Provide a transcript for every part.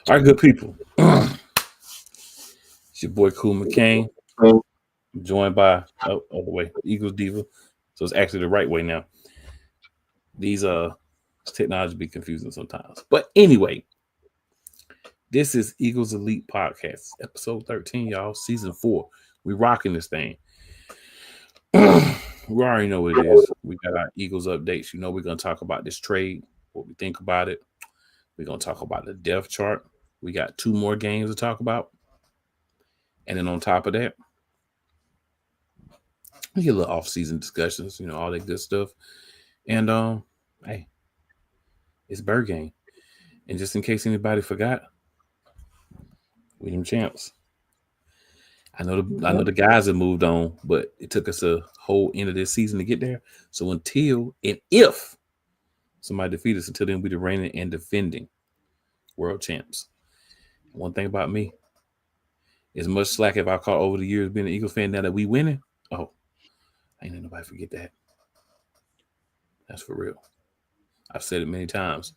All right, good people. It's your boy Cool McCain. I'm joined by other way, Eagles Diva. So it's actually the right way now. These technology be confusing sometimes. But anyway, this is Eagles Elite Podcast, episode 13, y'all, season 4. We rocking this thing. We already know what it is. We got our Eagles updates. You know we're gonna talk about this trade, what we think about it. We're gonna talk about the depth chart. We got 2 more games to talk about. And then on top of that, we get a little off-season discussions, all that good stuff. And hey, it's Bird Game. And just in case anybody forgot, we them champs. I know the guys have moved on, but it took us a whole end of this season to get there. So until and if somebody defeat us, until then we the reigning and defending world champs. One thing about me, as much slack if I caught over the years being an Eagles fan, now that we winning, ain't let nobody forget that. That's for real. I've said it many times.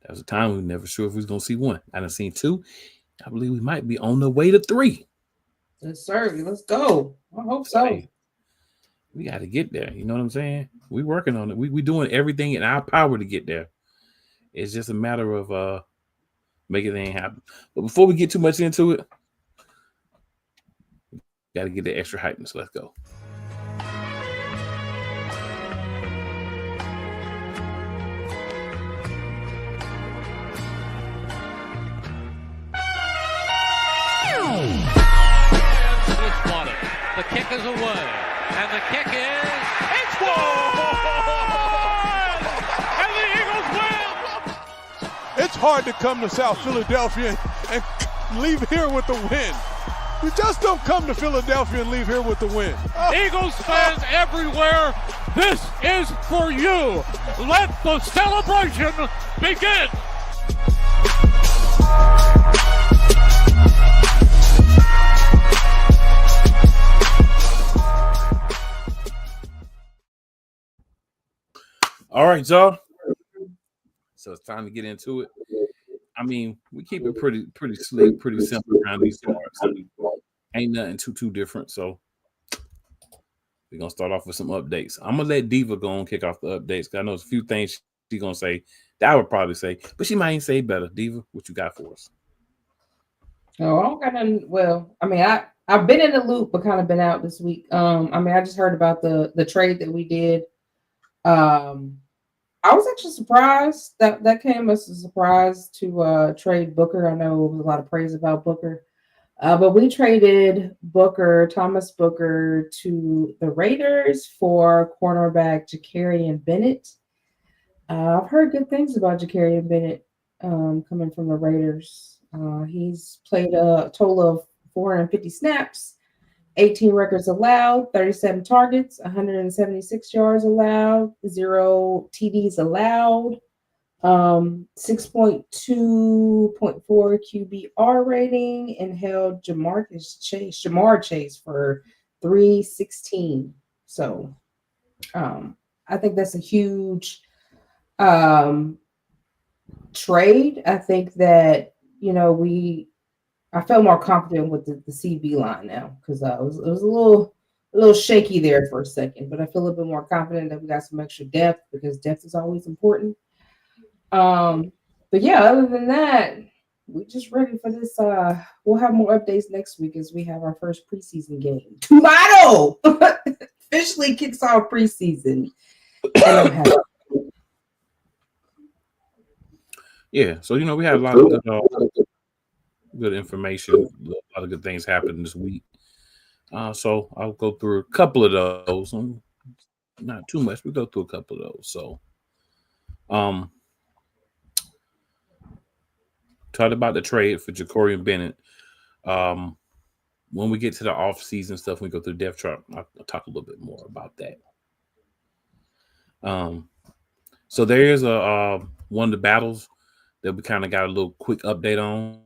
There was a time we were never sure if we was going to see 1. I done seen 2. I believe we might be on the way to 3. Yes, sir. Let's go. I hope so. Hey, we got to get there. You know what I'm saying? We working on it. We doing everything in our power to get there. It's just a matter of making things happen. But before we get too much into it, got to get the extra hypeness. Let's go. The kick is away, and the kick it's good! And the Eagles win! It's hard to come to South Philadelphia and leave here with the win. You just don't come to Philadelphia and leave here with the win. Eagles fans everywhere, this is for you. Let the celebration begin. All right, y'all. So it's time to get into it. I mean, we keep it pretty slick, pretty simple around these parts. Ain't nothing too different. So we're gonna start off with some updates. I'm gonna let Diva go and kick off the updates because I know there's a few things she's gonna say that I would probably say, but she might even say better. Diva, what you got for us? No, I don't got nothing. Well, I mean, I've been in the loop, but kind of been out this week. I just heard about the trade that we did. I was actually surprised that came as a surprise to trade Booker. I know there was a lot of praise about Booker, but we traded Thomas Booker, to the Raiders for cornerback Jakarian Bennett. I've heard good things about Jakarian Bennett coming from the Raiders. He's played a total of 450 snaps. 18 records allowed, 37 targets, 176 yards allowed, 0 TDs allowed, 6.2.4 QBR rating, and held Jamar Chase for 316. So I think that's a huge trade. I think that, I felt more confident with the CB line now because it was a little shaky there for a second, but I feel a little bit more confident that we got some extra depth because depth is always important. But yeah, other than that, we just ready for this. We'll have more updates next week as we have our first preseason game. Tomorrow officially kicks off preseason. Yeah, so we have a lot of good information. A lot of good things happened this week. So I'll go through a couple of those. Not too much. We'll go through a couple of those. So talked about the trade for Jakarian Bennett. When we get to the off-season stuff, we go through the depth chart, I'll talk a little bit more about that. So there is one of the battles that we kind of got a little quick update on.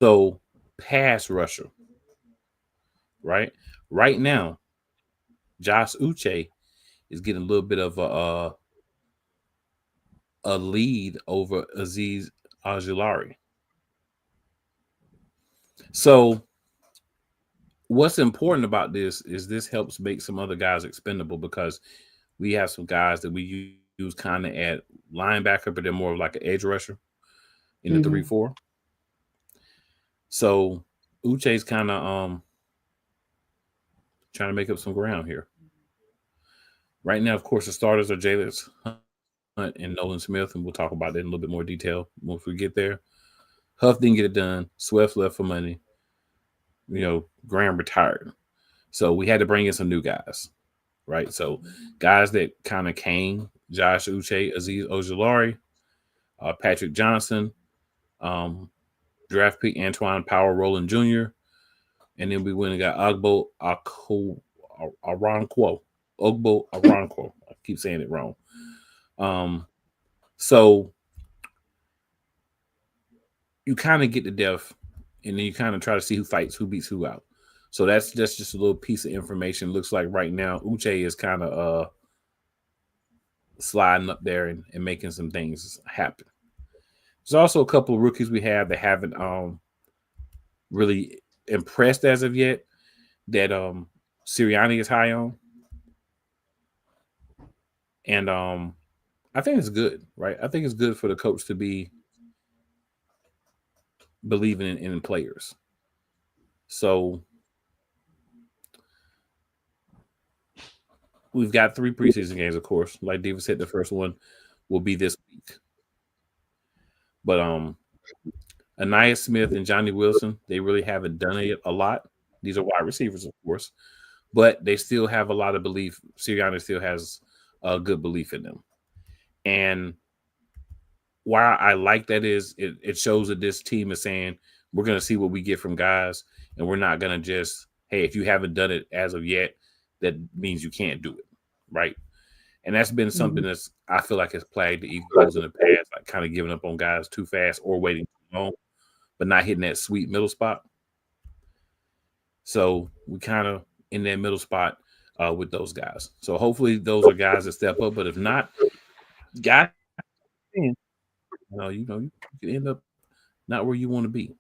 So pass rusher, right? Right now, Josh Uche is getting a little bit of a lead over Aziz Ojulari. So what's important about this is this helps make some other guys expendable because we have some guys that we use kind of at linebacker, but they're more of like an edge rusher in the 3-4. So Uche's kind of trying to make up some ground here. Right now, of course, the starters are Jaylus Hunt and Nolan Smith, and we'll talk about that in a little bit more detail once we get there. Huff didn't get it done. Swift left for money. Graham retired. So we had to bring in some new guys, right? So guys that kind of came, Josh Uche, Azeez Ojulari, Patrick Johnson, draft pick Antoine Power Rowland Jr., and then we went and got Ogbo Arankwo. I keep saying it wrong. So you kind of get the depth, and then you kind of try to see who fights, who beats who out. So that's just a little piece of information. Looks like right now Uche is kind of sliding up there and making some things happen. There's also a couple of rookies we have that haven't really impressed as of yet that Sirianni is high on. And I think it's good, right? I think it's good for the coach to be believing in players. So we've got 3 preseason games, of course. Like David said, the first one will be this week. But Aniyah Smith and Johnny Wilson, they really haven't done it a lot. These are wide receivers, of course. But they still have a lot of belief. Sirianni still has a good belief in them. And why I like that is it shows that this team is saying we're going to see what we get from guys, and we're not going to just, hey, if you haven't done it as of yet, that means you can't do it, right? And that's been something that's I feel like has plagued the Eagles in the past, like kind of giving up on guys too fast or waiting too long, but not hitting that sweet middle spot. So we kind of in that middle spot with those guys. So hopefully those are guys that step up, but if not, guys, you can end up not where you want to be.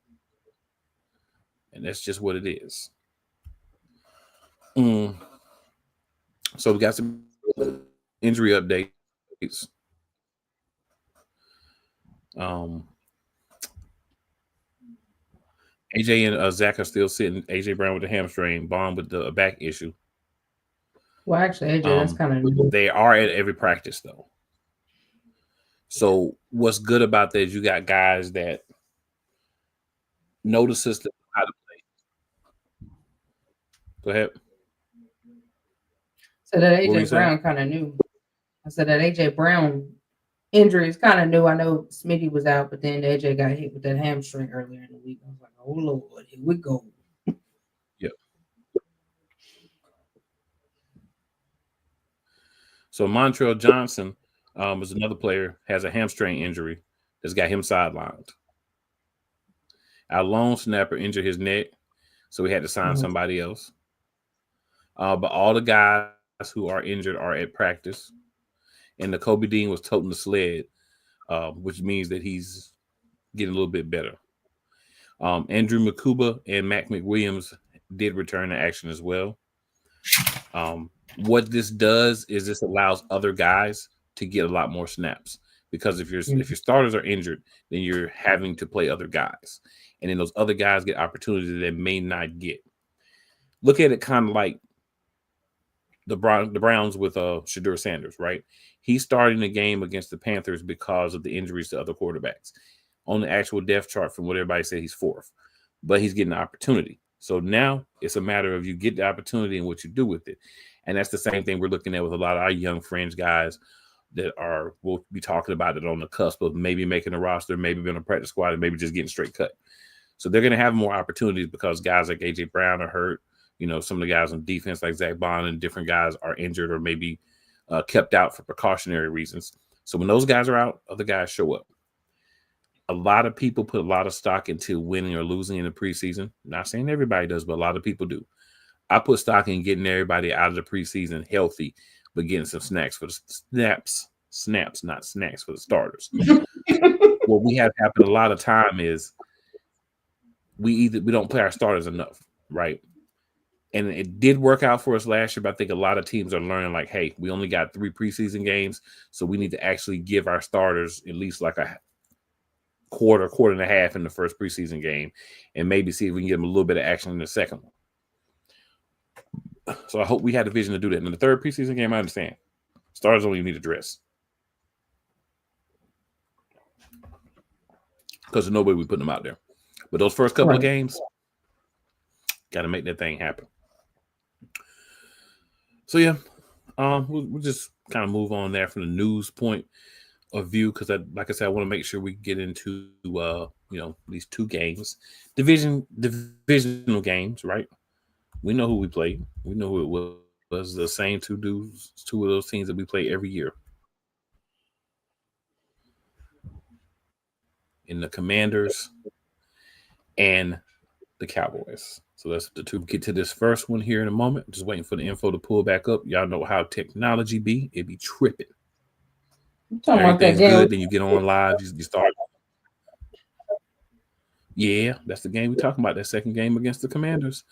And that's just what it is. So we got some injury updates. AJ and Zach are still sitting. AJ Brown with the hamstring, Bond with the back issue. Well, actually, AJ, that's kind of new. They are at every practice, though. So what's good about that is you got guys that know the system, how to play. Go ahead. So that AJ Brown kind of new. I said that AJ Brown injury is kind of new. I know Smitty was out, but then AJ got hit with that hamstring earlier in the week. I was like, oh, Lord, here we go. Yep. So Montrell Johnson is another player, has a hamstring injury that's got him sidelined. Our lone snapper injured his neck, so we had to sign somebody else. But all the guys who are injured are at practice. And the Kobe Dean was toting the sled, which means that he's getting a little bit better. Andrew Makuba and Mac McWilliams did return to action as well. What this does is this allows other guys to get a lot more snaps, because if your starters are injured, then you're having to play other guys, and then those other guys get opportunities that they may not get. Look at it kind of like the Browns with Shadur Sanders, right? He's starting the game against the Panthers because of the injuries to other quarterbacks. On the actual depth chart, from what everybody said, he's 4th, but he's getting the opportunity. So now it's a matter of you get the opportunity and what you do with it. And that's the same thing we're looking at with a lot of our young fringe guys that we'll be talking about it on the cusp of maybe making a roster, maybe being a practice squad, and maybe just getting straight cut. So they're going to have more opportunities because guys like AJ Brown are hurt. Some of the guys on defense like Zach Bond and different guys are injured or maybe kept out for precautionary reasons. So when those guys are out, other guys show up. A lot of people put a lot of stock into winning or losing in the preseason. Not saying everybody does, but a lot of people do. I put stock in getting everybody out of the preseason healthy, but getting some snaps for the snaps, not snacks for the starters. what we have happen a lot of time is we don't play our starters enough, right? And it did work out for us last year, but I think a lot of teams are learning like, hey, we only got 3 preseason games, so we need to actually give our starters at least like a quarter and a half in the first preseason game, and maybe see if we can get them a little bit of action in the second one. So I hope we had the vision to do that. In the third preseason game, I understand. Starters only need to dress. Because there's no way we put them out there. But those first couple of games, got to make that thing happen. So yeah, we'll just kind of move on there from the news point of view, because like I said, I want to make sure we get into these 2 games, divisional games, right? We know who we played. We know who it was. It was the same 2 of those teams that we play every year. In the Commanders and the Cowboys. So let's get to this first one here in a moment. Just waiting for the info to pull back up. Y'all know how technology be. It be tripping. Everything's good. Then you get on live. You start. Yeah, that's the game we're talking about. That second game against the Commanders.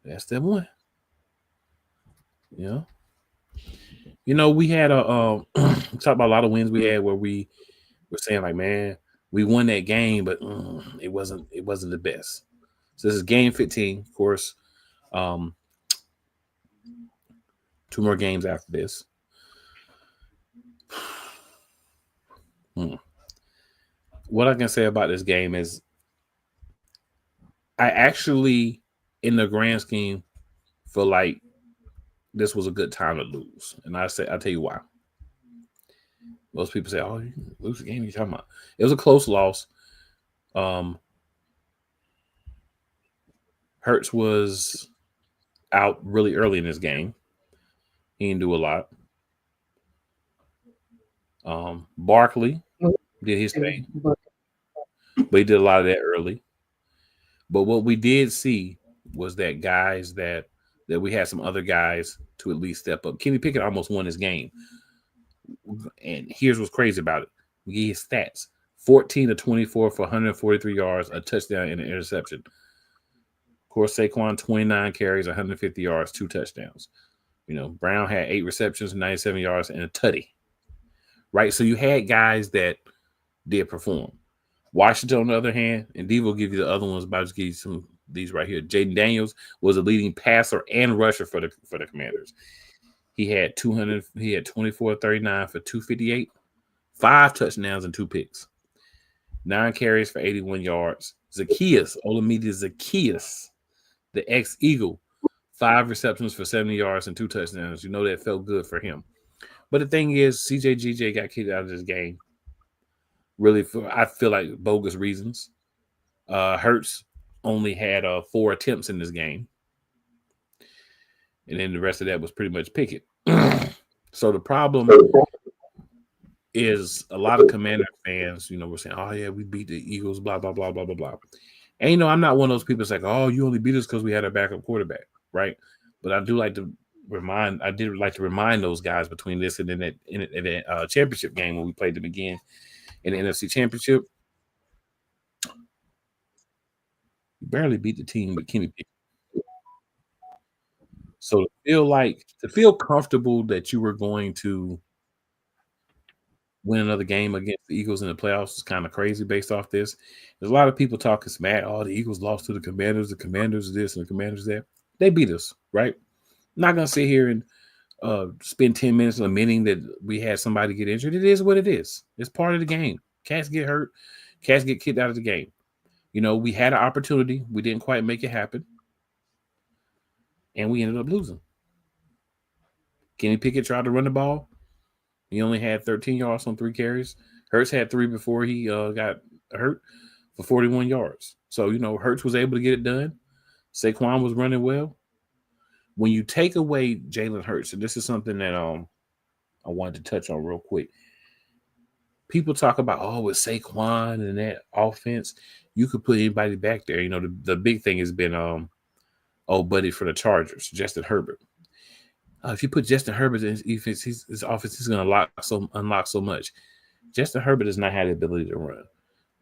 That's that one. Yeah. We had talk about a lot of wins we had where we were saying like, man, we won that game, but it wasn't the best. So this is game 15, of course. 2 more games after this. What I can say about this game is I actually, in the grand scheme, feel like this was a good time to lose. And I'll tell you why. Most people say, oh, you lose the game, you're talking about. It was a close loss. Hurts was out really early in this game. He didn't do a lot. Barkley did his thing, but he did a lot of that early. But what we did see was that guys that we had some other guys to at least step up. Kenny Pickett almost won this game. And here's what's crazy about it. We get his stats. 14 of 24 for 143 yards, a touchdown, and an interception. Of course, Saquon, 29 carries, 150 yards, 2 touchdowns. Brown had 8 receptions, 97 yards, and a tutty. Right? So you had guys that did perform. Washington, on the other hand, and Dave will give you the other ones, but I'll just give you some of these right here. Jaden Daniels was a leading passer and rusher for the Commanders. He had 24-39 for 258, 5 touchdowns and 2 picks. 9 carries for 81 yards. Olamide Zaccheaus, the ex-Eagle, 5 receptions for 70 yards and 2 touchdowns. That felt good for him. But the thing is, CJGJ got kicked out of this game. Really, I feel like bogus reasons. Hurts only had 4 attempts in this game. And then the rest of that was pretty much Pickett. So the problem is a lot of Commander fans, were saying, oh, yeah, we beat the Eagles, blah, blah, blah, blah, blah, blah. And, I'm not one of those people that's like, oh, you only beat us because we had a backup quarterback, right? But I did like to remind those guys between this and then that championship game when we played them again in the NFC Championship. You barely beat the team with Kenny Pickett. So to feel comfortable that you were going to win another game against the Eagles in the playoffs is kind of crazy based off this. There's a lot of people talking smack. Oh, the Eagles lost to the Commanders this and the Commanders that. They beat us, right? I'm not going to sit here and spend 10 minutes lamenting that we had somebody get injured. It is what it is. It's part of the game. Cats get hurt. Cats get kicked out of the game. We had an opportunity. We didn't quite make it happen. And we ended up losing. Kenny Pickett tried to run the ball. He only had 13 yards on 3 carries. Hurts had 3 before he got hurt for 41 yards. So, Hurts was able to get it done. Saquon was running well. When you take away Jalen Hurts, and this is something that I wanted to touch on real quick. People talk about, with Saquon and that offense, you could put anybody back there. The big thing has been buddy for the Chargers, Justin Herbert. If you put Justin Herbert in his offense, he's going to unlock so much. Justin Herbert does not have the ability to run.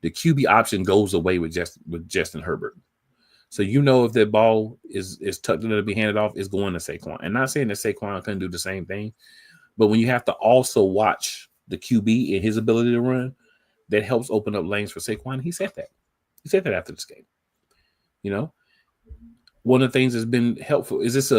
The QB option goes away with Justin Herbert. So if that ball is tucked in to be handed off, it's going to Saquon. And not saying that Saquon couldn't do the same thing, but when you have to also watch the QB and his ability to run, that helps open up lanes for Saquon. He said that. He said that after this game. One of the things that's been helpful is it's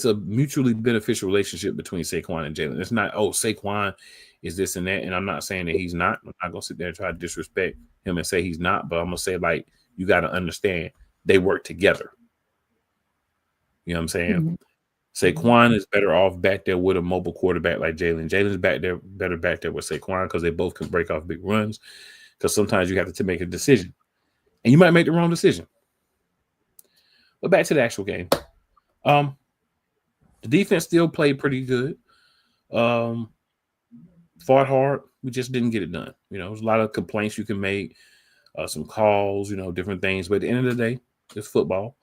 a mutually beneficial relationship between Saquon and Jalen. It's not, Saquon is this and that, and I'm not saying that he's not. I'm not going to sit there and try to disrespect him and say he's not, but I'm going to say, like, you got to understand they work together. You know what I'm saying? Mm-hmm. Saquon is better off back there with a mobile quarterback like Jalen. Jalen's better back there with Saquon because they both can break off big runs, because sometimes you have to make a decision, and you might make the wrong decision. But back to the actual game. The defense still played pretty good. Fought hard. We just didn't get it done. There's a lot of complaints you can make, some calls, different things. But at the end of the day, it's football.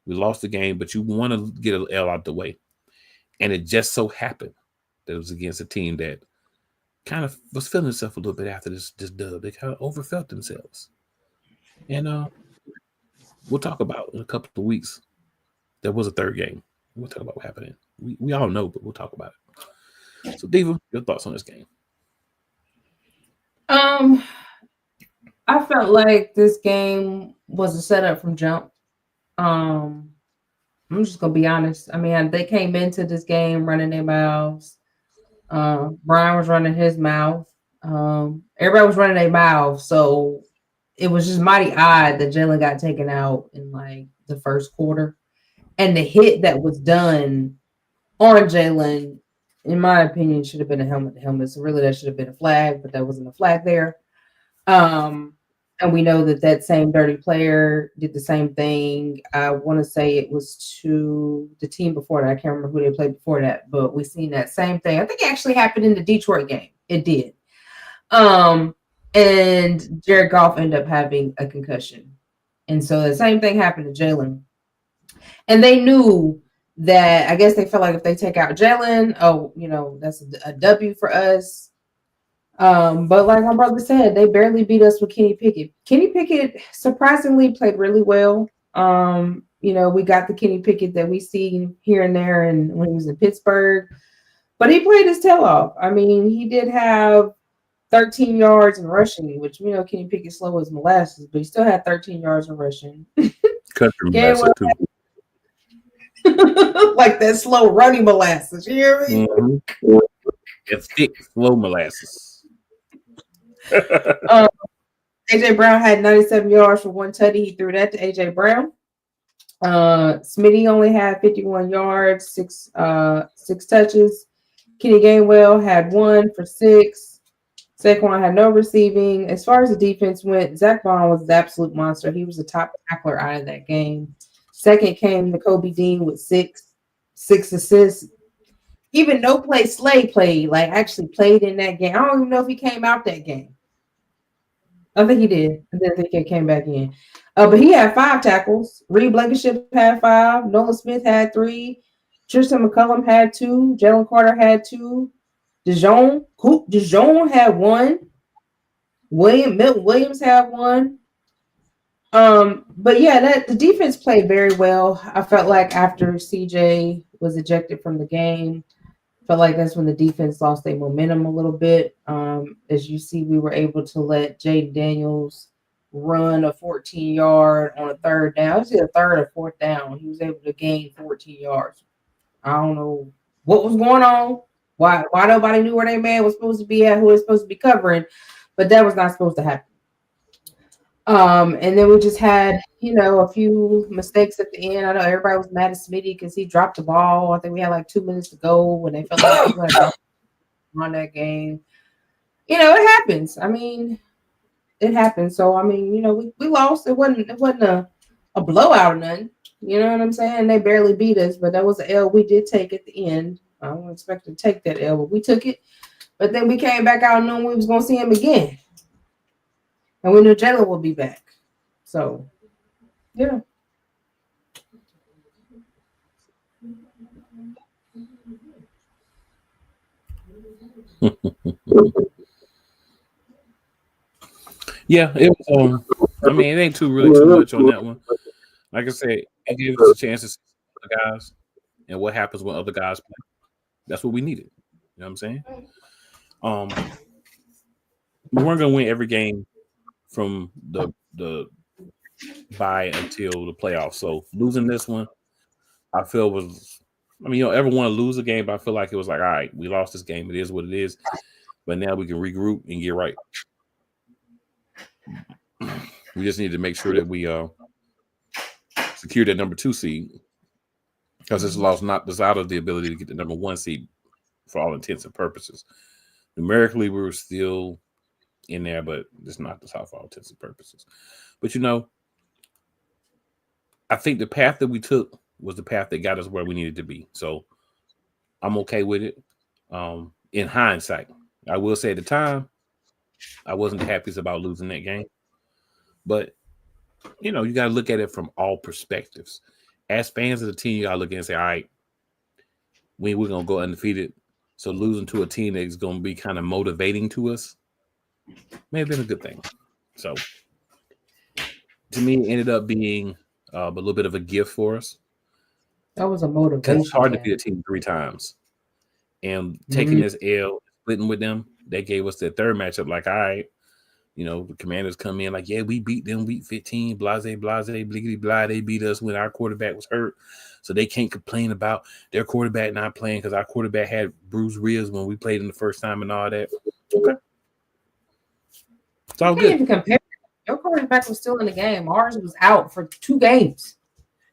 We lost the game, but you want to get an L out the way. And it just so happened that it was against a team that kind of was feeling itself a little bit after this dub. They kind of overfelt themselves. And we'll talk about in a couple of weeks. There was a third game. We'll talk about what happened. We all know, but we'll talk about it. So, Diva, your thoughts on this game? I felt like this game was a setup from jump. I'm just gonna be honest. I mean, they came into this game running their mouths. Brian was running his mouth. Everybody was running their mouths. So it was just mighty odd that Jalen got taken out in like the first quarter. And the hit that was done on Jalen, in my opinion, should have been a helmet to helmet. So really that should have been a flag, but there wasn't a flag there. And we know that same dirty player did the same thing. I want to say it was to the team before that. I can't remember who they played before that, but we seen that same thing. I think it actually happened in the Detroit game. It did. And Jared Goff ended up having a concussion. And so the same thing happened to Jalen. And they knew that, I guess they felt like if they take out Jalen, that's a W for us. But like my brother said, they barely beat us with Kenny Pickett. Kenny Pickett surprisingly played really well. We got the Kenny Pickett that we see here and there, and when he was in Pittsburgh, but he played his tail off. I mean, he did have 13 yards in rushing, which Kenny Pickett's slow as molasses, but he still had 13 yards in rushing. Country molasses too. Like that slow running molasses. You hear me? Mm-hmm. It's thick, slow molasses. AJ Brown had 97 yards for one tutty. He threw that to AJ Brown. Smitty only had 51 yards, six touches. Kenny Gainwell had 1 for 6. Saquon had no receiving. As far as the defense went, Zach Bond was the absolute monster. He was the top tackler out of that game. Second came Nakobe Dean with 6 assists. Even No Play Slay played in that game. I don't even know if he came out that game. I think he did. I didn't think he came back in. But he had 5 tackles. Reed Blankenship had 5. Nolan Smith had 3. Tristan McCullum had 2. Jalen Carter had 2. Dijon had 1. Milton Williams had 1. But yeah, the defense played very well. I felt like after CJ was ejected from the game, felt like that's when the defense lost their momentum a little bit. As you see, we were able to let Jaden Daniels run a 14-yard on a third down. It was either third or fourth down. He was able to gain 14 yards. I don't know what was going on, why nobody knew where their man was supposed to be at, who was supposed to be covering, but that was not supposed to happen. And then we just had, a few mistakes at the end. I know everybody was mad at Smitty because he dropped the ball. I think we had like 2 minutes to go when they felt like people had on that game. It happens. I mean, it happens. So I mean, we lost. It wasn't a blowout or nothing. You know what I'm saying? They barely beat us, but that was an L we did take at the end. I don't expect to take that L, but we took it. But then we came back out knowing we was gonna see him again. And we knew Jalen would be back. So, yeah. Yeah, it was. I mean, it ain't too much on that one. Like I said, it gave us a chance to see other guys and what happens when other guys play. That's what we needed. You know what I'm saying? We weren't gonna win every game from the bye until the playoffs. So losing this one, I feel was. I mean, you don't ever want to lose a game, but I feel like it was like, all right, we lost this game. It is what it is. But now we can regroup and get right. We just need to make sure that we secure that number 2 seed, because this loss knocked us out of the ability to get the number 1 seed for all intents and purposes. Numerically, we were still in there, but it's knocked us out for all intents and purposes. But I think the path that we took was the path that got us where we needed to be. So I'm okay with it. In hindsight, I will say at the time, I wasn't the happiest about losing that game. But, you got to look at it from all perspectives. As fans of the team, you got to look at it and say, all right, we're going to go undefeated. So losing to a team that's going to be kind of motivating to us may have been a good thing. So to me, it ended up being a little bit of a gift for us. That was a motivation. It's hard to beat a team 3 times. And taking this L, splitting with them, they gave us that third matchup like, all right, the Commanders come in like, yeah, we beat them week 15, blase, bliggity, blah. They beat us when our quarterback was hurt. So they can't complain about their quarterback not playing because our quarterback had bruised ribs when we played him the first time and all that. Okay. It's all good. Even compare. Your quarterback was still in the game. Ours was out for 2 games.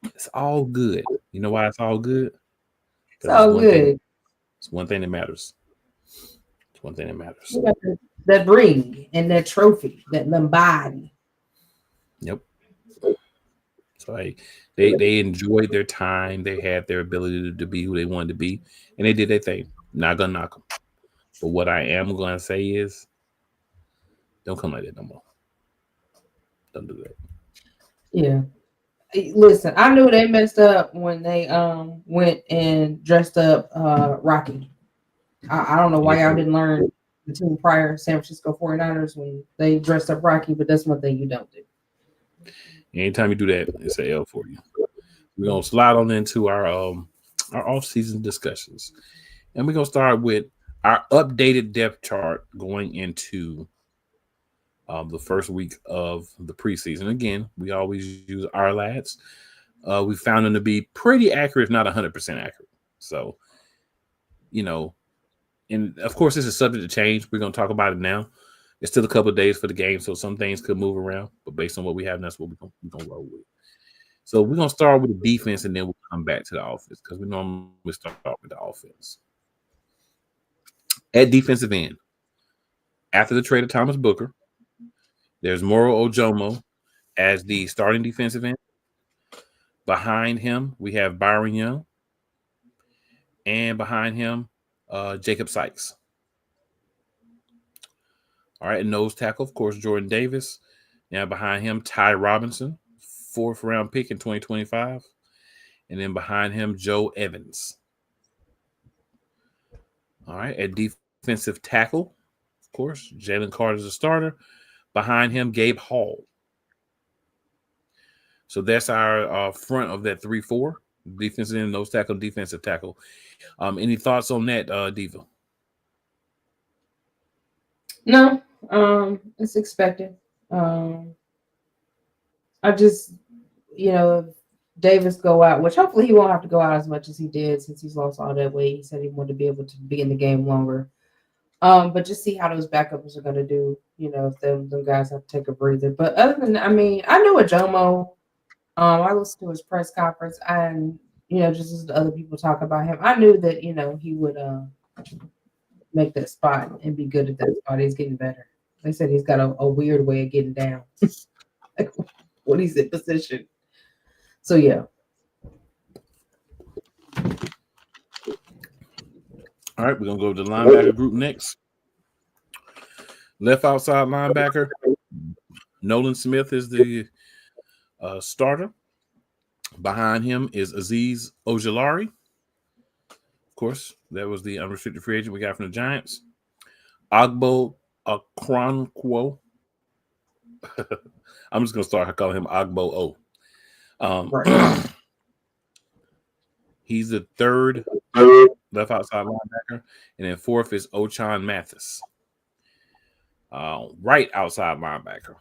It's all good. You know why it's all good? It's all good. It's one thing that matters. It's one thing that matters. That ring and that trophy, that Lombardi. Yep. So they enjoyed their time. They had their ability to be who they wanted to be, and they did their thing. Not gonna knock them. But what I am gonna say is, don't come like that no more. Don't do that. Yeah. Listen, I knew they messed up when they went and dressed up Rocky. I don't know why y'all didn't learn the team prior, San Francisco 49ers, when they dressed up Rocky, but that's one thing you don't do. Anytime you do that, it's an L for you. We're gonna slide on into our off-season discussions, and we're gonna start with our updated depth chart going into the first week of the preseason. Again, we always use our lads. We found them to be pretty accurate, if not 100% accurate. So, and of course, this is subject to change. We're going to talk about it now. It's still a couple of days for the game, so some things could move around. But based on what we have, that's what we're going to roll with. So we're going to start with the defense, and then we'll come back to the offense because we normally start with the offense. At defensive end, after the trade of Thomas Booker, there's Moro Ojomo as the starting defensive end. Behind him, we have Byron Young. And behind him, Jacob Sykes. All right, and nose tackle, of course, Jordan Davis. Now behind him, Ty Robinson, 4th round pick in 2025. And then behind him, Joe Evans. All right, at defensive tackle, of course, Jalen Carter's a starter. Behind him, Gabe Hall. So that's our front of that 3-4. Defensive end, nose tackle, defensive tackle. Any thoughts on that, Diva? No, it's expected. I just, if Davis go out, which hopefully he won't have to go out as much as he did since he's lost all that weight. He said he wanted to be able to be in the game longer. But just see how those backups are going to do, if them guys have to take a breather. But other than that, I mean, I knew Ojomo. I listened to his press conference and, just as the other people talk about him, I knew that, he would make that spot and be good at that spot. He's getting better. They said he's got a weird way of getting down like when he's in position. So, yeah. All right, we're going to go to the linebacker group next. Left outside linebacker, Nolan Smith is the starter. Behind him is Azeez Ojulari. Of course, that was the unrestricted free agent we got from the Giants. Agbo Okoronkwo I'm just gonna start calling him Agbo O. Right. He's the third left outside linebacker, and then fourth is Ochan Mathis. Right outside linebacker,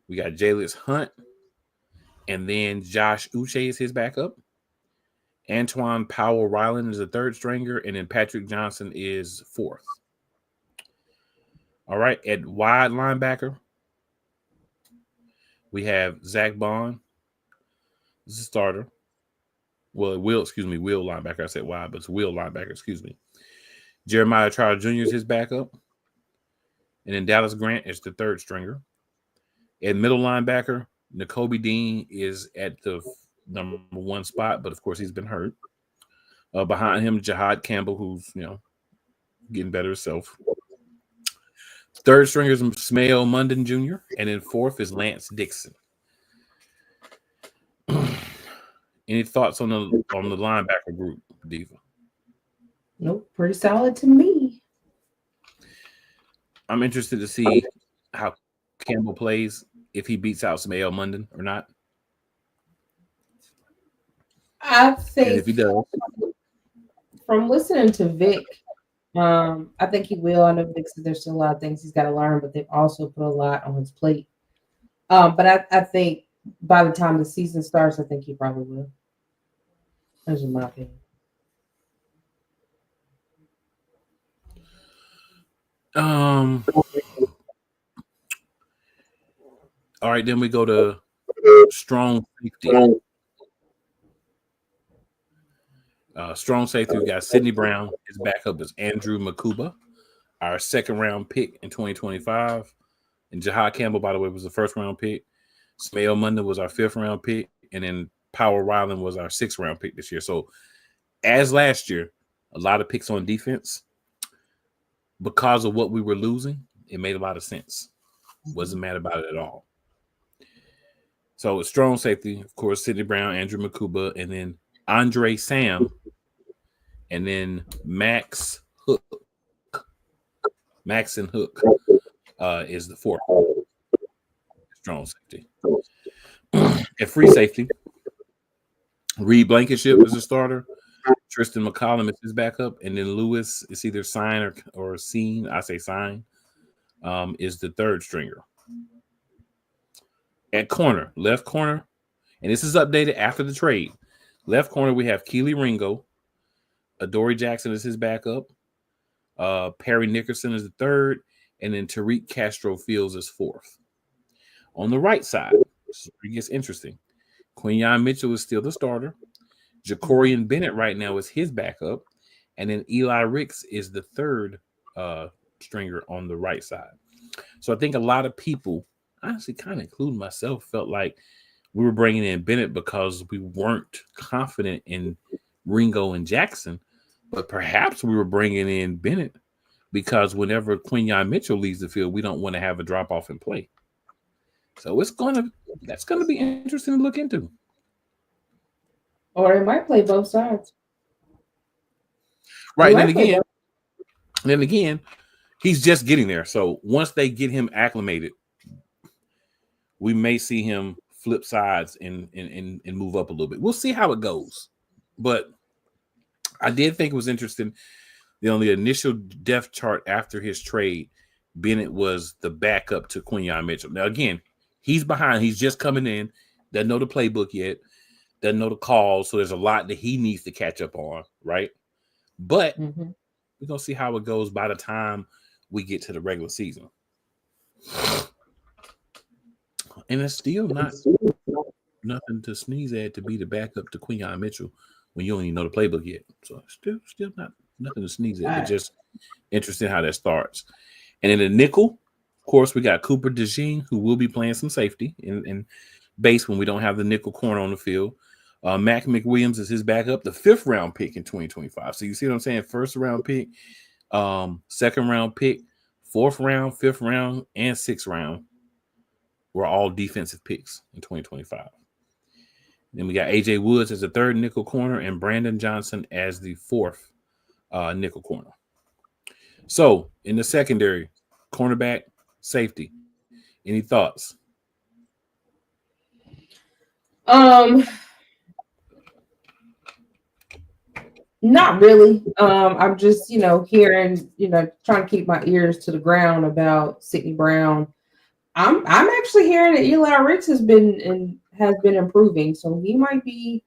we got Jalix Hunt, and then Josh Uche is his backup. Antoine Powell-Ryland is the third stringer, and then Patrick Johnson is fourth. All right, at wide linebacker, we have Zach Bond. This is a starter. Well, wheel linebacker. I said wide, but it's wheel linebacker, excuse me. Jeremiah Trout Jr. is his backup. And then Dallas Grant is the third stringer. At middle linebacker, Nakobe Dean is at the number one spot, but of course he's been hurt. Behind him, Jahad Campbell, who's getting better himself. Third stringer is Smael Mondon Jr., and then fourth is Lance Dixon. Any thoughts on the linebacker group, Diva? Nope, pretty solid to me. I'm interested to see how Campbell plays, if he beats out Smael Mondon or not. I think And if he does, from listening to Vic, I think he will. I know Vic said there's still a lot of things he's got to learn, but they've also put a lot on his plate. But I think by the time the season starts, I think he probably will. That's in my opinion. All right, then we go to strong safety. Strong safety, we got Sidney Brown. His backup is Andrew Makuba, our second-round pick in 2025. And Jahad Campbell, by the way, was the first-round pick. Smael Mondon was our fifth-round pick. And then Powell-Ryland was our sixth-round pick this year. So, as last year, a lot of picks on defense. Because of what we were losing, it made a lot of sense. Wasn't mad about it at all. So, strong safety, of course, Sidney Brown, Andrew Makuba, and then Andre Sam, and then Max Hook. Maxon Hook is the fourth. Strong safety. At free safety, Reed Blankenship is the starter. Tristan McCollum is his backup. And then Lewis is either sign or seen. I say sign. Is the third stringer. At corner, left corner, and this is updated after the trade. Left corner, we have Keely Ringo. Adoree Jackson is his backup. Perry Nickerson is the third. And then Tariq Castro Fields is fourth. On the right side, it gets interesting. Quinyon Mitchell is still the starter. Jacorian Bennett right now is his backup. And then Eli Ricks is the third stringer on the right side. So I think a lot of people, honestly kind of including myself, felt like we were bringing in Bennett because we weren't confident in Ringo and Jackson. But perhaps we were bringing in Bennett because whenever Quinyon Mitchell leaves the field, we don't want to have a drop-off in play. So that's going to be interesting to look into. Or they might play both sides. Right. Then again, he's just getting there. So once they get him acclimated, we may see him flip sides and move up a little bit. We'll see how it goes. But I did think it was interesting. On the initial depth chart after his trade, Bennett was the backup to Quinyon Mitchell. Now, again, he's behind. He's just coming in. Doesn't know the playbook yet. Doesn't know the calls. So there's a lot that he needs to catch up on, right? But we're going to see how it goes by the time we get to the regular season. And it's still not nothing to sneeze at to be the backup to Quinyon Mitchell when you don't even know the playbook yet. So still not nothing to sneeze at. It's just interesting how that starts. And in the nickel, of course, we got Cooper DeJean, who will be playing some safety in base when we don't have the nickel corner on the field. Mac McWilliams is his backup, the fifth-round pick in 2025. So you see what I'm saying? First-round pick, second-round pick, fourth round, fifth round, and sixth round were all defensive picks in 2025. Then we got A.J. Woods as the third nickel corner and Brandon Johnson as the fourth nickel corner. So in the secondary, cornerback, safety, Any thoughts? Not really. I'm just, hearing, trying to keep my ears to the ground about Sidney Brown. I'm actually hearing that Eli Ricks has been improving, so he might be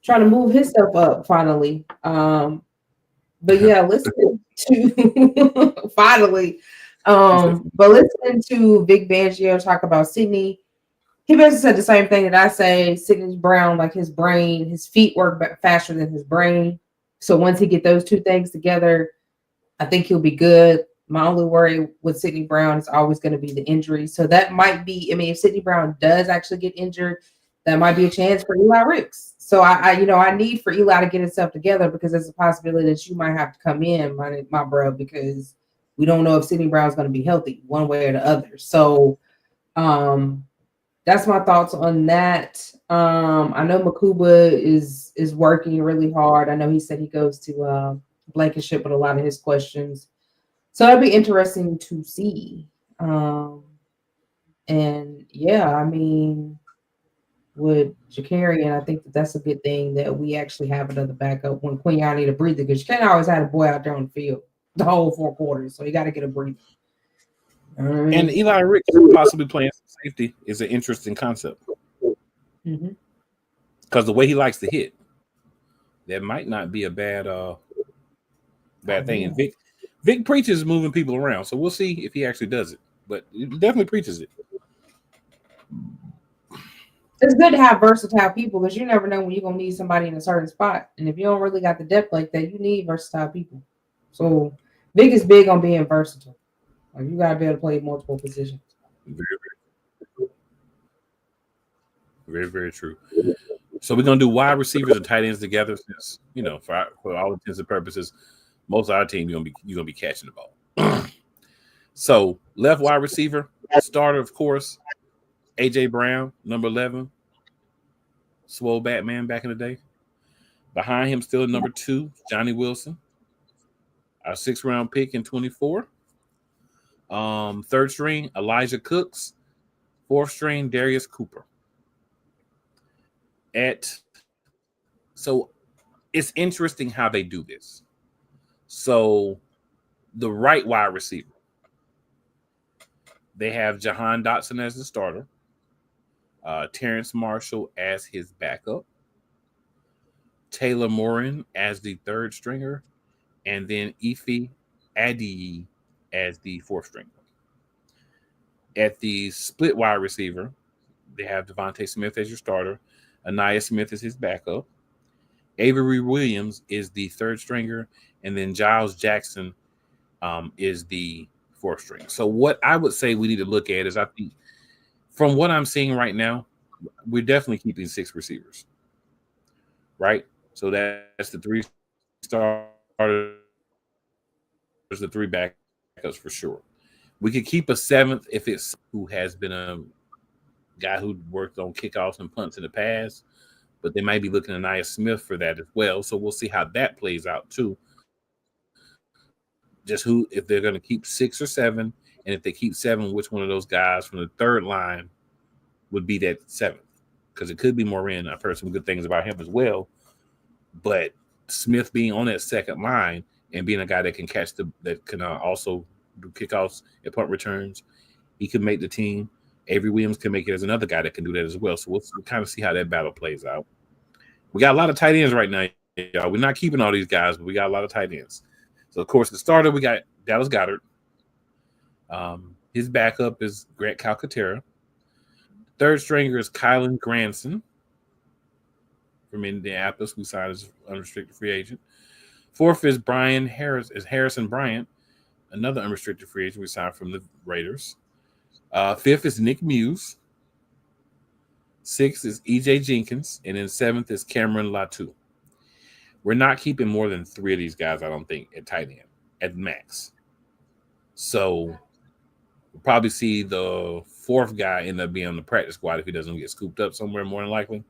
trying to move himself up finally. But yeah, listen to finally. But listening to Vic Fangio talk about Sidney, he basically said the same thing that I say. Sidney Brown, like his brain, his feet work faster than his brain. So once he get those two things together, I think he'll be good. My only worry with Sidney Brown is always going to be the injury. So that might be, if Sidney Brown does actually get injured, that might be a chance for Eli Ricks. So I need for Eli to get himself together, because there's a possibility that you might have to come in, my bro, because we don't know if Sidney Brown's going to be healthy one way or the other. So that's my thoughts on that. I know Makuba is working really hard. I know he said he goes to Blankenship with a lot of his questions. So that'd be interesting to see. And yeah, with Jakarian, I think that's a good thing that we actually have another backup when Quinyon need a breather, because you can't always have a boy out there on the field the whole 4 quarters. So you got to get a breather. And Eli Ricks possibly playing safety is an interesting concept. Because the way he likes to hit, that might not be a bad thing. And Vic preaches moving people around, so we'll see if he actually does it. But he definitely preaches it. It's good to have versatile people, because you never know when you're going to need somebody in a certain spot. And if you don't really got the depth like that, you need versatile people. So Vic is big on being versatile. Like, you got to be able to play multiple positions. Very, very true. So we're going to do wide receivers and tight ends together, since, for all intents and purposes, most of our team, you're gonna be catching the ball. So left wide receiver, starter, of course, AJ Brown, number 11, swole Batman back in the day. Behind him, still number 2, Johnny Wilson, our 6th round pick in 24. 3rd string, Elijah Cooks. 4th string, Darius Cooper. So it's interesting how they do this. So the right wide receiver, they have Jahan Dotson as the starter, Terrence Marshall as his backup, Taylor Morin as the 3rd stringer, and then Ife Adiyi as the 4th stringer. At the split wide receiver, they have Devontae Smith as your starter, Anaya Smith is his backup, Avery Williams is the 3rd stringer, and then Giles Jackson is the 4th string. So what I would say we need to look at is, I think, from what I'm seeing right now, we're definitely keeping 6 receivers, right? So that's the 3 starters, the 3 backups for sure. We could keep a 7th if it's who has been a guy who worked on kickoffs and punts in the past, but they might be looking at Anaya Smith for that as well. So we'll see how that plays out too. Just if they're going to keep 6 or 7, and if they keep 7, which one of those guys from the 3rd line would be that 7th? Because it could be Morin. I've heard some good things about him as well. But Smith being on that 2nd line and being a guy that can that can also do kickoffs and punt returns, he could make the team. Avery Williams can make it as another guy that can do that as well. So we'll kind of see how that battle plays out. We got a lot of tight ends right now, y'all. We're not keeping all these guys, but we got a lot of tight ends. So, of course, the starter, we got Dallas Goedert. His backup is Grant Calcaterra. 3rd stringer is Kylan Granson from Indianapolis, who signed as unrestricted free agent. 4th is Harrison Bryant, another unrestricted free agent we signed from the Raiders. 5th is Nick Muse. 6th is E.J. Jenkins. And then 7th is Cameron Latu. We're not keeping more than 3 of these guys, I don't think, at tight end, at max. So we'll probably see the 4th guy end up being on the practice squad if he doesn't get scooped up somewhere, more than likely.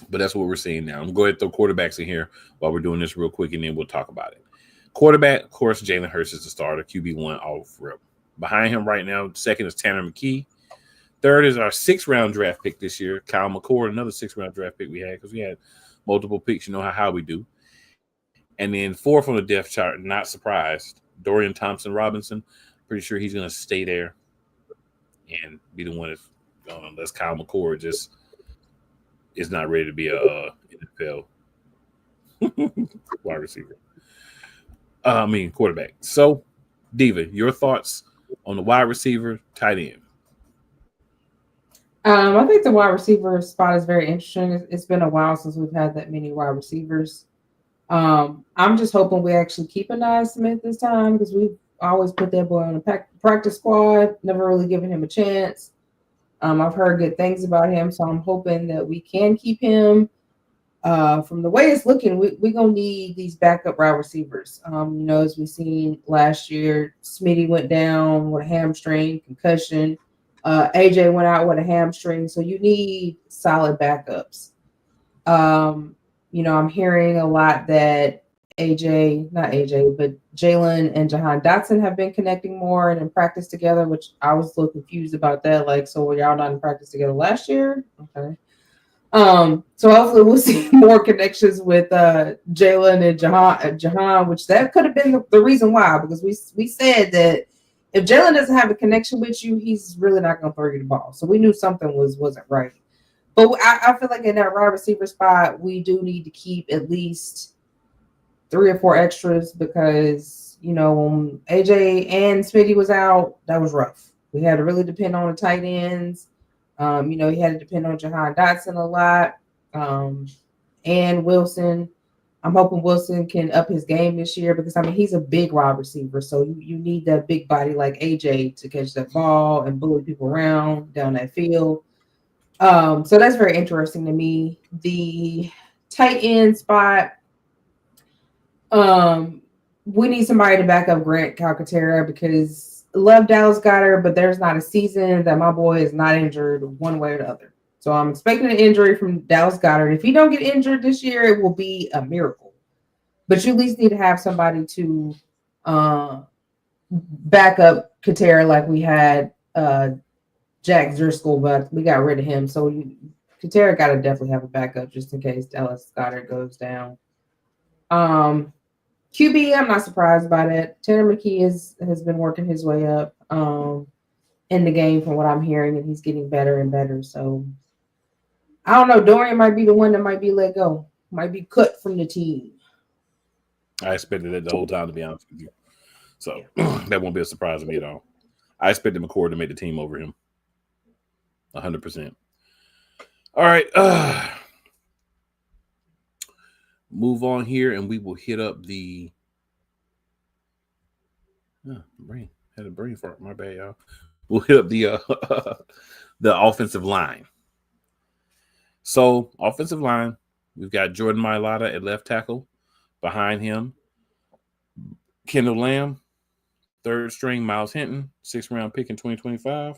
But that's what we're seeing now. I'm going to go ahead and throw quarterbacks in here while we're doing this real quick, and then we'll talk about it. Quarterback, of course, Jalen Hurts is the starter, QB1, all for real. Behind him right now, second is Tanner McKee. Third is our 6th-round draft pick this year, Kyle McCord, another 6th-round draft pick we had because we had multiple picks. You know how we do. And then fourth on the depth chart, not surprised, Dorian Thompson-Robinson. Pretty sure he's going to stay there and be the one unless Kyle McCord just is not ready to be a NFL wide receiver. Quarterback. So, Diva, your thoughts on the wide receiver, tight end? I think the wide receiver spot is very interesting. It's been a while since we've had that many wide receivers. I'm just hoping we actually keep a Nice Smith this time because we've always put that boy on the practice squad, never really given him a chance. I've heard good things about him, so I'm hoping that we can keep him. From the way it's looking, we're going to need these backup wide receivers. As we seen last year, Smitty went down with a hamstring, concussion. AJ went out with a hamstring, so you need solid backups. I'm hearing a lot that Jalen and Jahan Dotson have been connecting more and in practice together, which I was a little confused about that. Like, so were y'all not in practice together last year? Okay. So hopefully we'll see more connections with Jalen and Jahan, which that could have been the reason why, because we said that if Jalen doesn't have a connection with you, he's really not going to throw you the ball. So we knew something wasn't right. But I feel like in that wide receiver spot, we do need to keep at least 3 or 4 extras because, when AJ and Smitty was out, that was rough. We had to really depend on the tight ends. He had to depend on Jahan Dotson a lot. And Wilson. I'm hoping Wilson can up his game this year because, he's a big wide receiver. So you need that big body like AJ to catch that ball and bully people around down that field. So that's very interesting to me. The tight end spot, we need somebody to back up Grant Calcaterra because love Dallas Goedert, but there's not a season that my boy is not injured one way or the other. So I'm expecting an injury from Dallas Goedert. If he don't get injured this year, it will be a miracle. But you at least need to have somebody to back up Katerra like we had Jack Driscoll, but we got rid of him. So Katerra got to definitely have a backup just in case Dallas Goedert goes down. QB, I'm not surprised by that. Tanner McKee has been working his way up in the game from what I'm hearing, and he's getting better and better. So I don't know. Dorian might be the one that might be let go, might be cut from the team. I expected that the whole time, to be honest with you. So that won't be a surprise to me at all. I expected McCord to make the team over him. 100%. All right. Move on here, and we will hit up the brain. Had a brain fart. My bad, y'all. We'll hit up the offensive line. So, offensive line, we've got Jordan Mailata at left tackle. Behind him, Kendall Lamb, 3rd string, Miles Hinton, 6th-round pick in 2025.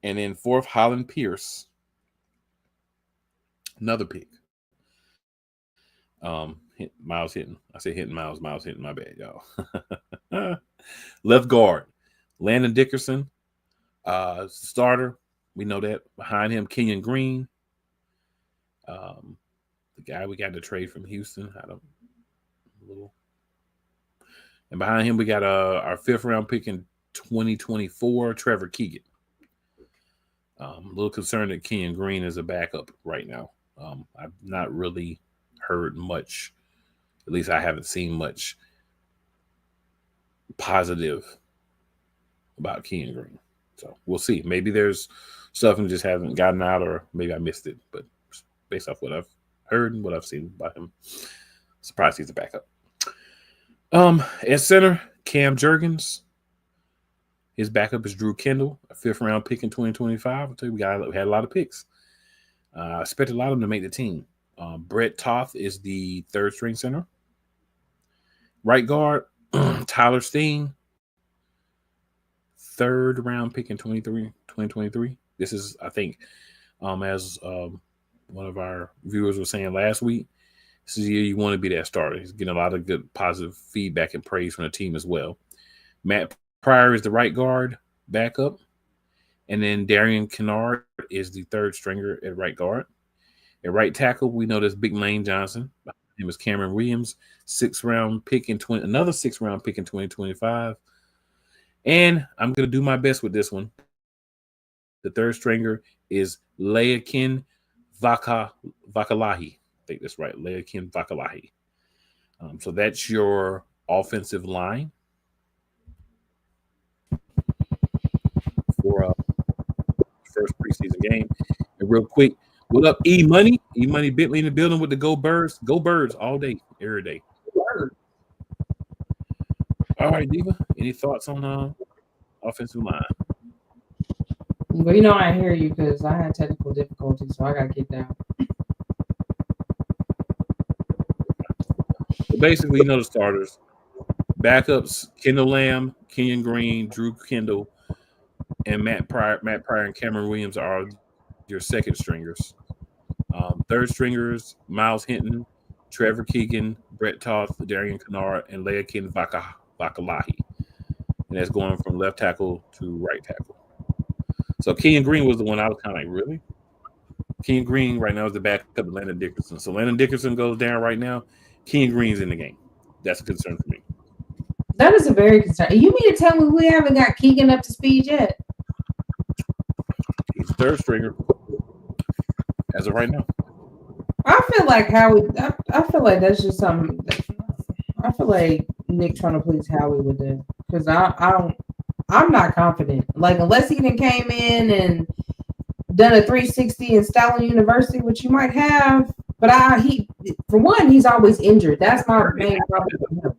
And then 4th, Holland Pierce, another pick. Miles Hinton. I say Hinton Miles Hinton. My bad, y'all. Left guard, Landon Dickerson, starter. We know that. Behind him, Kenyon Green. The guy we got to trade from Houston. And behind him, we got our 5th-round pick in 2024, Trevor Keegan. I'm a little concerned that Kenyon Green is a backup right now. I've not really heard much. At least I haven't seen much positive about Kenyon Green. So we'll see. Maybe there's stuff and just hasn't gotten out, or maybe I missed it. But based off what I've heard and what I've seen about him, surprised he's a backup. At center, Cam Jurgens. His backup is Drew Kendall, a 5th-round pick in 2025. I'll tell you, we had a lot of picks. I expected a lot of them to make the team. Brett Toth is the 3rd-string center. Right guard, Tyler Steen, 3rd-round pick in 2023. This is, I think, as one of our viewers was saying last week, this is the year you want to be that starter. He's getting a lot of good positive feedback and praise from the team as well. Matt Pryor is the right guard backup. And then Darian Kennard is the third stringer at right guard. At right tackle, we know there's Big Lane Johnson. His name is Cameron Williams, another 6th-round pick in 2025. And I'm going to do my best with this one. The third stringer is Leakin Vakalahi. I think that's right, Leakin Vakalahi. So that's your offensive line for first preseason game. And real quick, what up, E Money? E Money Bentley in the building with the Go Birds. Go Birds all day, every day. All right, Diva. Any thoughts on offensive line? Well, I hear you because I had technical difficulties, so I got kicked out. So basically, the starters. Backups, Kendall Lamb, Kenyon Green, Drew Kendall, and Matt Pryor and Cameron Williams are your second stringers. Third stringers, Miles Hinton, Trevor Keegan, Brett Toth, Darian Kennard, and Leakin Vakalahi. And that's going from left tackle to right tackle. So Kenyon Green was the one I was kind of like, really? Kenyon Green right now is the backup of Landon Dickerson. So Landon Dickerson goes down right now. Kenyon Green's in the game. That's a concern for me. That is a very concern. You mean to tell me we haven't got Keegan up to speed yet? He's the third stringer as of right now. I feel like Howie. I feel like that's just something. I feel like Nick trying to please Howie with it because I'm not confident. Like unless he then came in and done a 360 in Stalin University, which you might have. But for one, he's always injured. That's my main problem.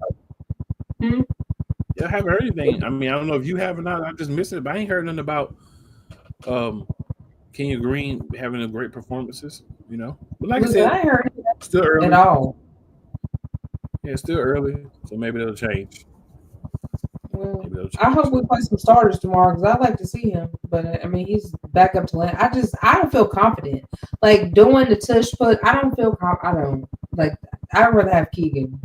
Yeah, I haven't heard anything. I mean, I don't know if you have or not. I'm just missing it, but I ain't heard nothing about Kenyon Green having a great performances, But like I said, I heard still early. at all. Yeah, it's still early, so maybe it'll change. Well, I hope we play some starters tomorrow because I'd like to see him. But I mean, he's back up to land. I don't feel confident. Like doing the tush put, I don't feel confident. I'd rather have Keegan.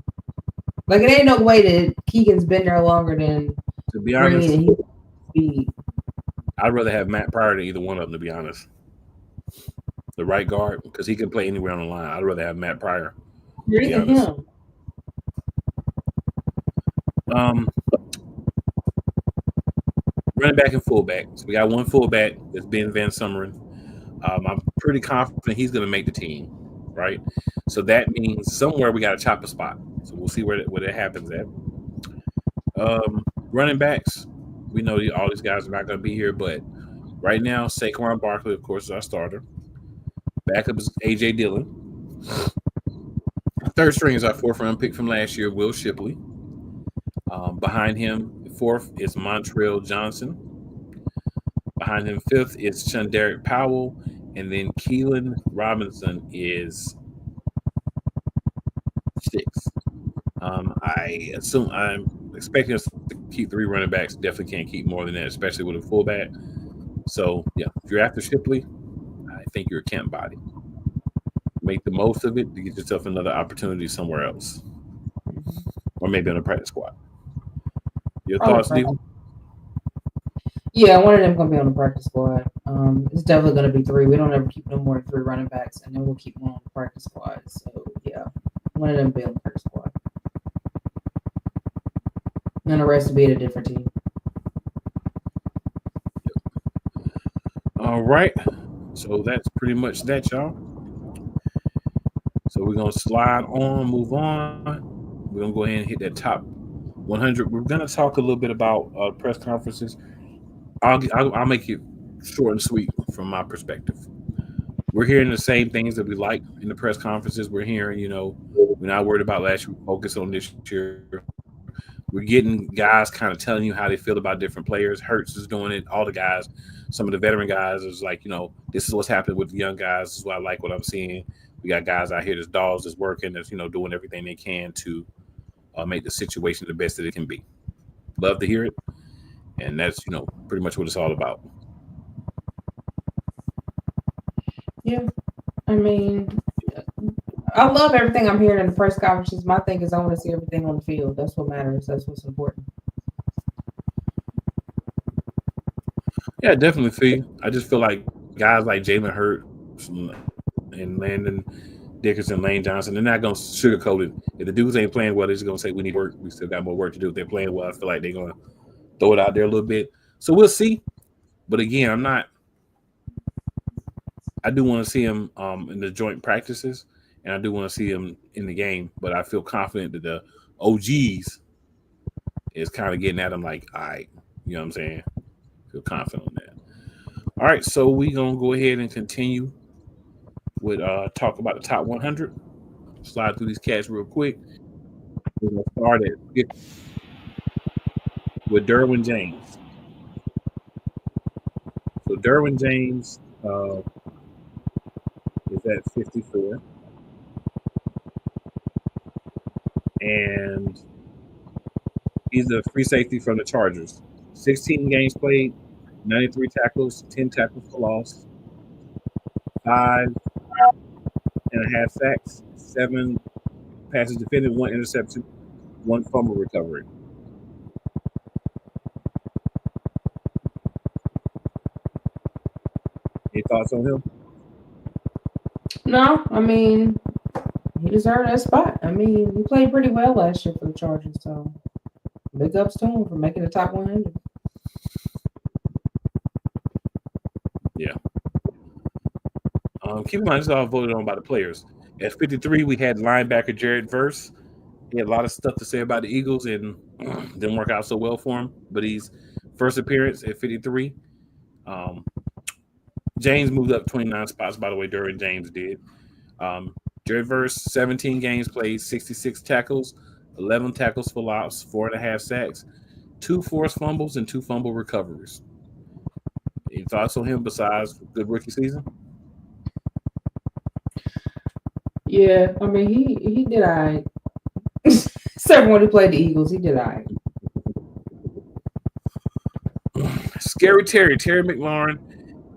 Like it ain't no way that Keegan's been there longer than. To be honest, I'd rather have Matt Pryor than either one of them. To be honest, the right guard because he can play anywhere on the line. I'd rather have Matt Pryor. You're him. Running back and fullback. So we got one fullback that's Ben Van Summeren. I'm pretty confident he's going to make the team, right? So that means somewhere we got to chop a spot. So we'll see where that happens at. Running backs, we know all these guys are not going to be here, but right now Saquon Barkley, of course, is our starter. Backup is A.J. Dillon. Third string is our 4th-round pick from last year, Will Shipley. Behind him, 4th is Montrell Johnson. Behind him, 5th is Shunderick Powell. And then Keelan Robinson is 6th. I'm expecting us to keep 3 running backs. Definitely can't keep more than that, especially with a fullback. So, yeah, if you're after Shipley, I think you're a camp body. Make the most of it to get yourself another opportunity somewhere else. Or maybe on a practice squad. Your thoughts, Stephen? Yeah, one of them going to be on the practice squad. It's definitely going to be 3. We don't ever keep no more than 3 running backs, and then we'll keep one on the practice squad. So, yeah, one of them will be on the practice squad. And the rest will be at a different team. All right. So that's pretty much that, y'all. So we're going to slide on, move on. We're going to go ahead and hit that top 100. We're going to talk a little bit about press conferences. I'll make it short and sweet from my perspective. We're hearing the same things that we like in the press conferences. We're hearing, we're not worried about last year. We focus on this year. We're getting guys kind of telling you how they feel about different players. Hurts is doing it. All the guys, some of the veteran guys is like, this is what's happening with the young guys. This is what I like what I'm seeing. We got guys out here that's dogs that's working, that's, doing everything they can to make the situation the best that it can be. Love to hear it. And that's, pretty much what it's all about. Yeah. I mean, I love everything I'm hearing in the press conferences. My thing is I want to see everything on the field. That's what matters. That's what's important. Yeah, definitely feel. I just feel like guys like Jalen Hurts and Landon Dickerson, Lane Johnson, they're not going to sugarcoat it. If the dudes ain't playing well, they're just going to say we need work. We still got more work to do. If they're playing well, I feel like they're going to throw it out there a little bit. So we'll see. But again, I'm not. I do want to see him in the joint practices, and I do want to see him in the game. But I feel confident that the OGs is kind of getting at him like, all right, you know what I'm saying? Feel confident on that. All right, so we're going to go ahead and continue with talk about the top 100. Slide through these cats real quick. We're going to start at 50 with Derwin James. So Derwin James is at 54. And he's a free safety from the Chargers. 16 games played, 93 tackles, 10 tackles for loss, 5.5 sacks, 7 passes defended, 1 interception, 1 fumble recovery. Any thoughts on him? No, I mean, he deserved that spot. I mean, he played pretty well last year for the Chargers, so big ups to him for making the top 100. Yeah. Keep in mind, this is all voted on by the players. At 53, we had linebacker Jared Verse. He had a lot of stuff to say about the Eagles and didn't work out so well for him. But he's first appearance at 53. James moved up 29 spots, by the way, Derwin James did. Jared Verse, 17 games played, 66 tackles, 11 tackles for loss, 4.5 sacks, 2 forced fumbles, and 2 fumble recoveries. Any thoughts on him besides good rookie season? Yeah, I mean, he did all right. Except when he played the Eagles, he did all right. Scary Terry McLaurin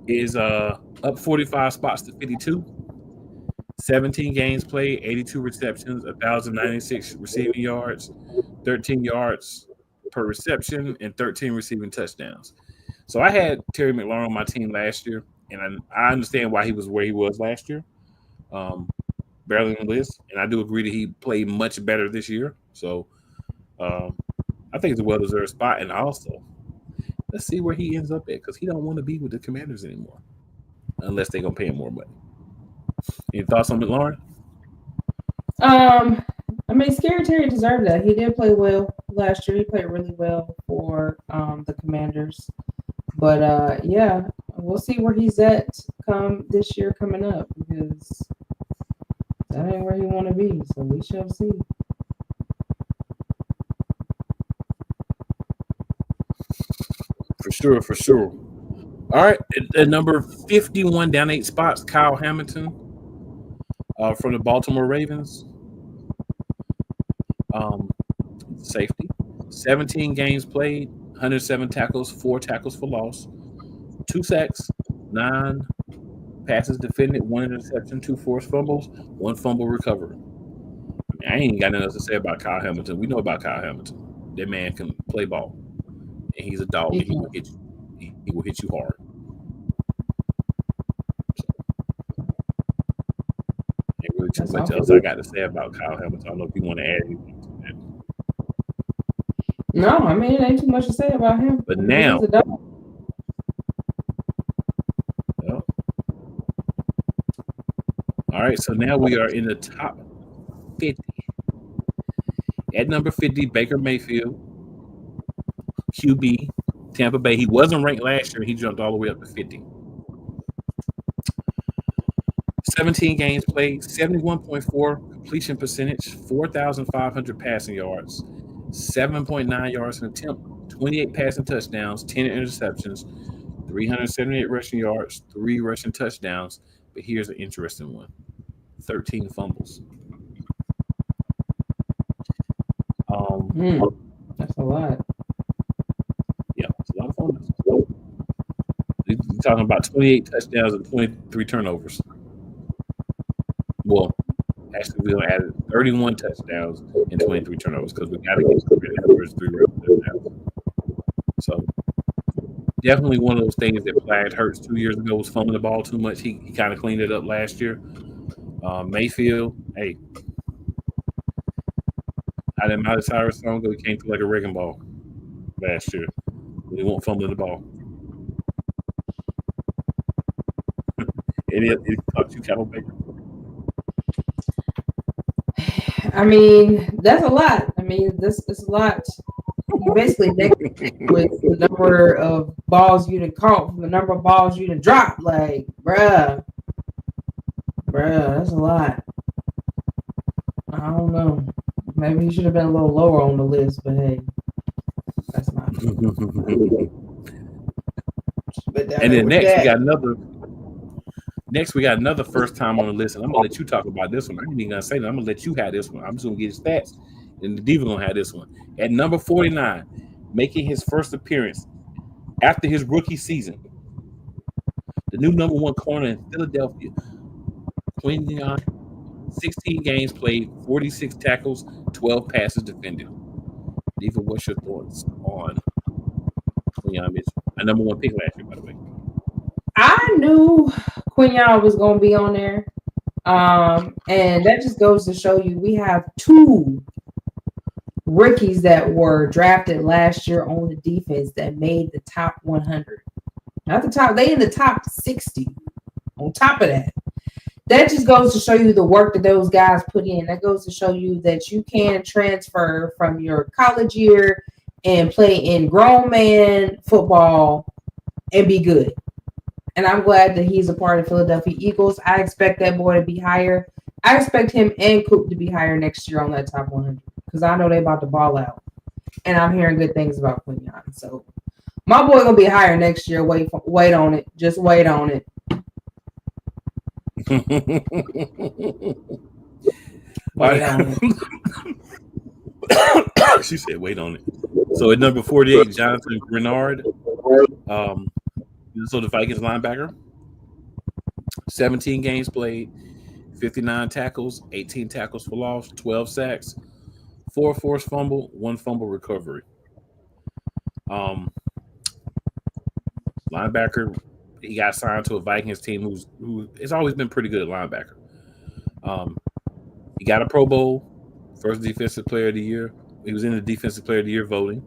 is up 45 spots to 52. 17 games played, 82 receptions, 1,096 receiving yards, 13 yards per reception, and 13 receiving touchdowns. So I had Terry McLaurin on my team last year, and I understand why he was where he was last year. Barely on the list, and I do agree that he played much better this year. So I think it's a well-deserved spot. And also, let's see where he ends up at because he don't want to be with the Commanders anymore unless they're going to pay him more money. Any thoughts on McLaurin? I mean, Scary Terry deserved that. He did play well last year. He played really well for the Commanders. But yeah, we'll see where he's at come this year coming up because that ain't where he want to be. So we shall see. For sure. All right, at number 51, down 8 spots, Kyle Hamilton from the Baltimore Ravens. Safety. 17 games played, 107 tackles, 4 tackles for loss, 2 sacks, 9 passes defended, 1 interception, 2 forced fumbles, 1 fumble recovery. I ain't got nothing else to say about Kyle Hamilton. We know about Kyle Hamilton. That man can play ball, and he's a dog. And he will hit you. He will hit you hard. Ain't really too much else I got to say about Kyle Hamilton. I don't know if you want to add anything to that. No, I mean, it ain't too much to say about him. But now, he's a dog. Well, all right, so now we are in the top 50. At number 50, Baker Mayfield, QB, Tampa Bay. He wasn't ranked last year. He jumped all the way up to 50. 17 games played, 71.4 completion percentage, 4,500 passing yards, 7.9 yards an attempt, 28 passing touchdowns, 10 interceptions, 378 rushing yards, 3 rushing touchdowns. But here's an interesting one: 13 fumbles. That's a lot. Yeah, it's a lot of fumbles. You're talking about 28 touchdowns and 23 turnovers. Well, actually, we'll add 31 touchdowns and 23 turnovers because we got to get rid of the first 3 touchdowns. So, Definitely one of those things that plagued Hurts 2 years ago was fumbling the ball too much. He kind of cleaned it up last year. Mayfield, hey, out of Miley Cyrus song, he came through like a wrecking ball last year. He won't fumble the ball. It caught you, Cowboy Baker. I mean, that's a lot. I mean, this is a lot. You basically with the number of balls you done caught from the number of balls you done dropped. Like, bruh, that's a lot. I don't know. Maybe he should have been a little lower on the list, but hey, that's not. And then next we got another first time on the list, and I'm gonna let you talk about this one. I ain't even gonna say that. I'm gonna let you have this one. I'm just gonna get his stats, and the Diva gonna have this one. At number 49, making his first appearance after his rookie season, the new number 1 corner in Philadelphia, Quinyon, 16 games played, 46 tackles, 12 passes defended. Diva, what's your thoughts on Quinyon Mitchell? A number 1 pick last year, by the way. I knew Quinyon was going to be on there. And that just goes to show you we have 2 rookies that were drafted last year on the defense that made the top 100. Not the top, they in the top 60. On top of that, that just goes to show you the work that those guys put in. That goes to show you that you can transfer from your college year and play in grown man football and be good. And I'm glad that he's a part of Philadelphia Eagles. I expect that boy to be higher. I expect him and Coop to be higher next year on that top 100 because I know they about to ball out. And I'm hearing good things about Quinyon. So my boy gonna be higher next year. Wait on it. Just wait on it. Wait on it. She said, "Wait on it." So at number 48, Jonathan Grenard, Minnesota Vikings linebacker, 17 games played, 59 tackles, 18 tackles for loss, 12 sacks, 4 forced fumble, 1 fumble recovery. Linebacker, he got signed to a Vikings team who has always been pretty good at linebacker. He got a Pro Bowl, first Defensive Player of the Year. He was in the Defensive Player of the Year voting.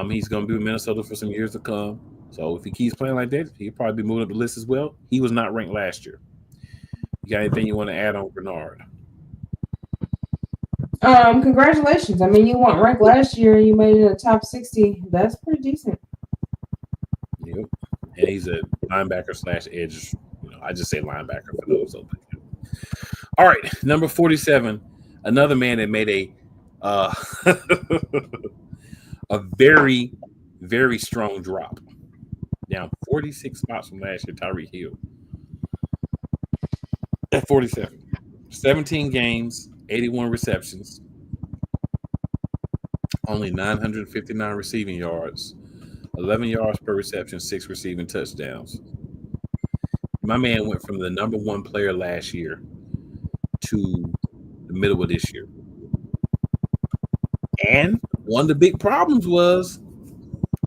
He's going to be with Minnesota for some years to come. So if he keeps playing like that, he'll probably be moving up the list as well. He was not ranked last year. You got anything you want to add on Bernard? Congratulations. I mean, you weren't ranked last year. You made it in the top 60. That's pretty decent. Yep. And he's a linebacker / edge. I just say linebacker for those open. All right, number 47, another man that made a a very, very strong drop. Down 46 spots from last year, Tyreek Hill. At 47. 17 games, 81 receptions, only 959 receiving yards, 11 yards per reception, 6 receiving touchdowns. My man went from the number 1 player last year to the middle of this year. And one of the big problems was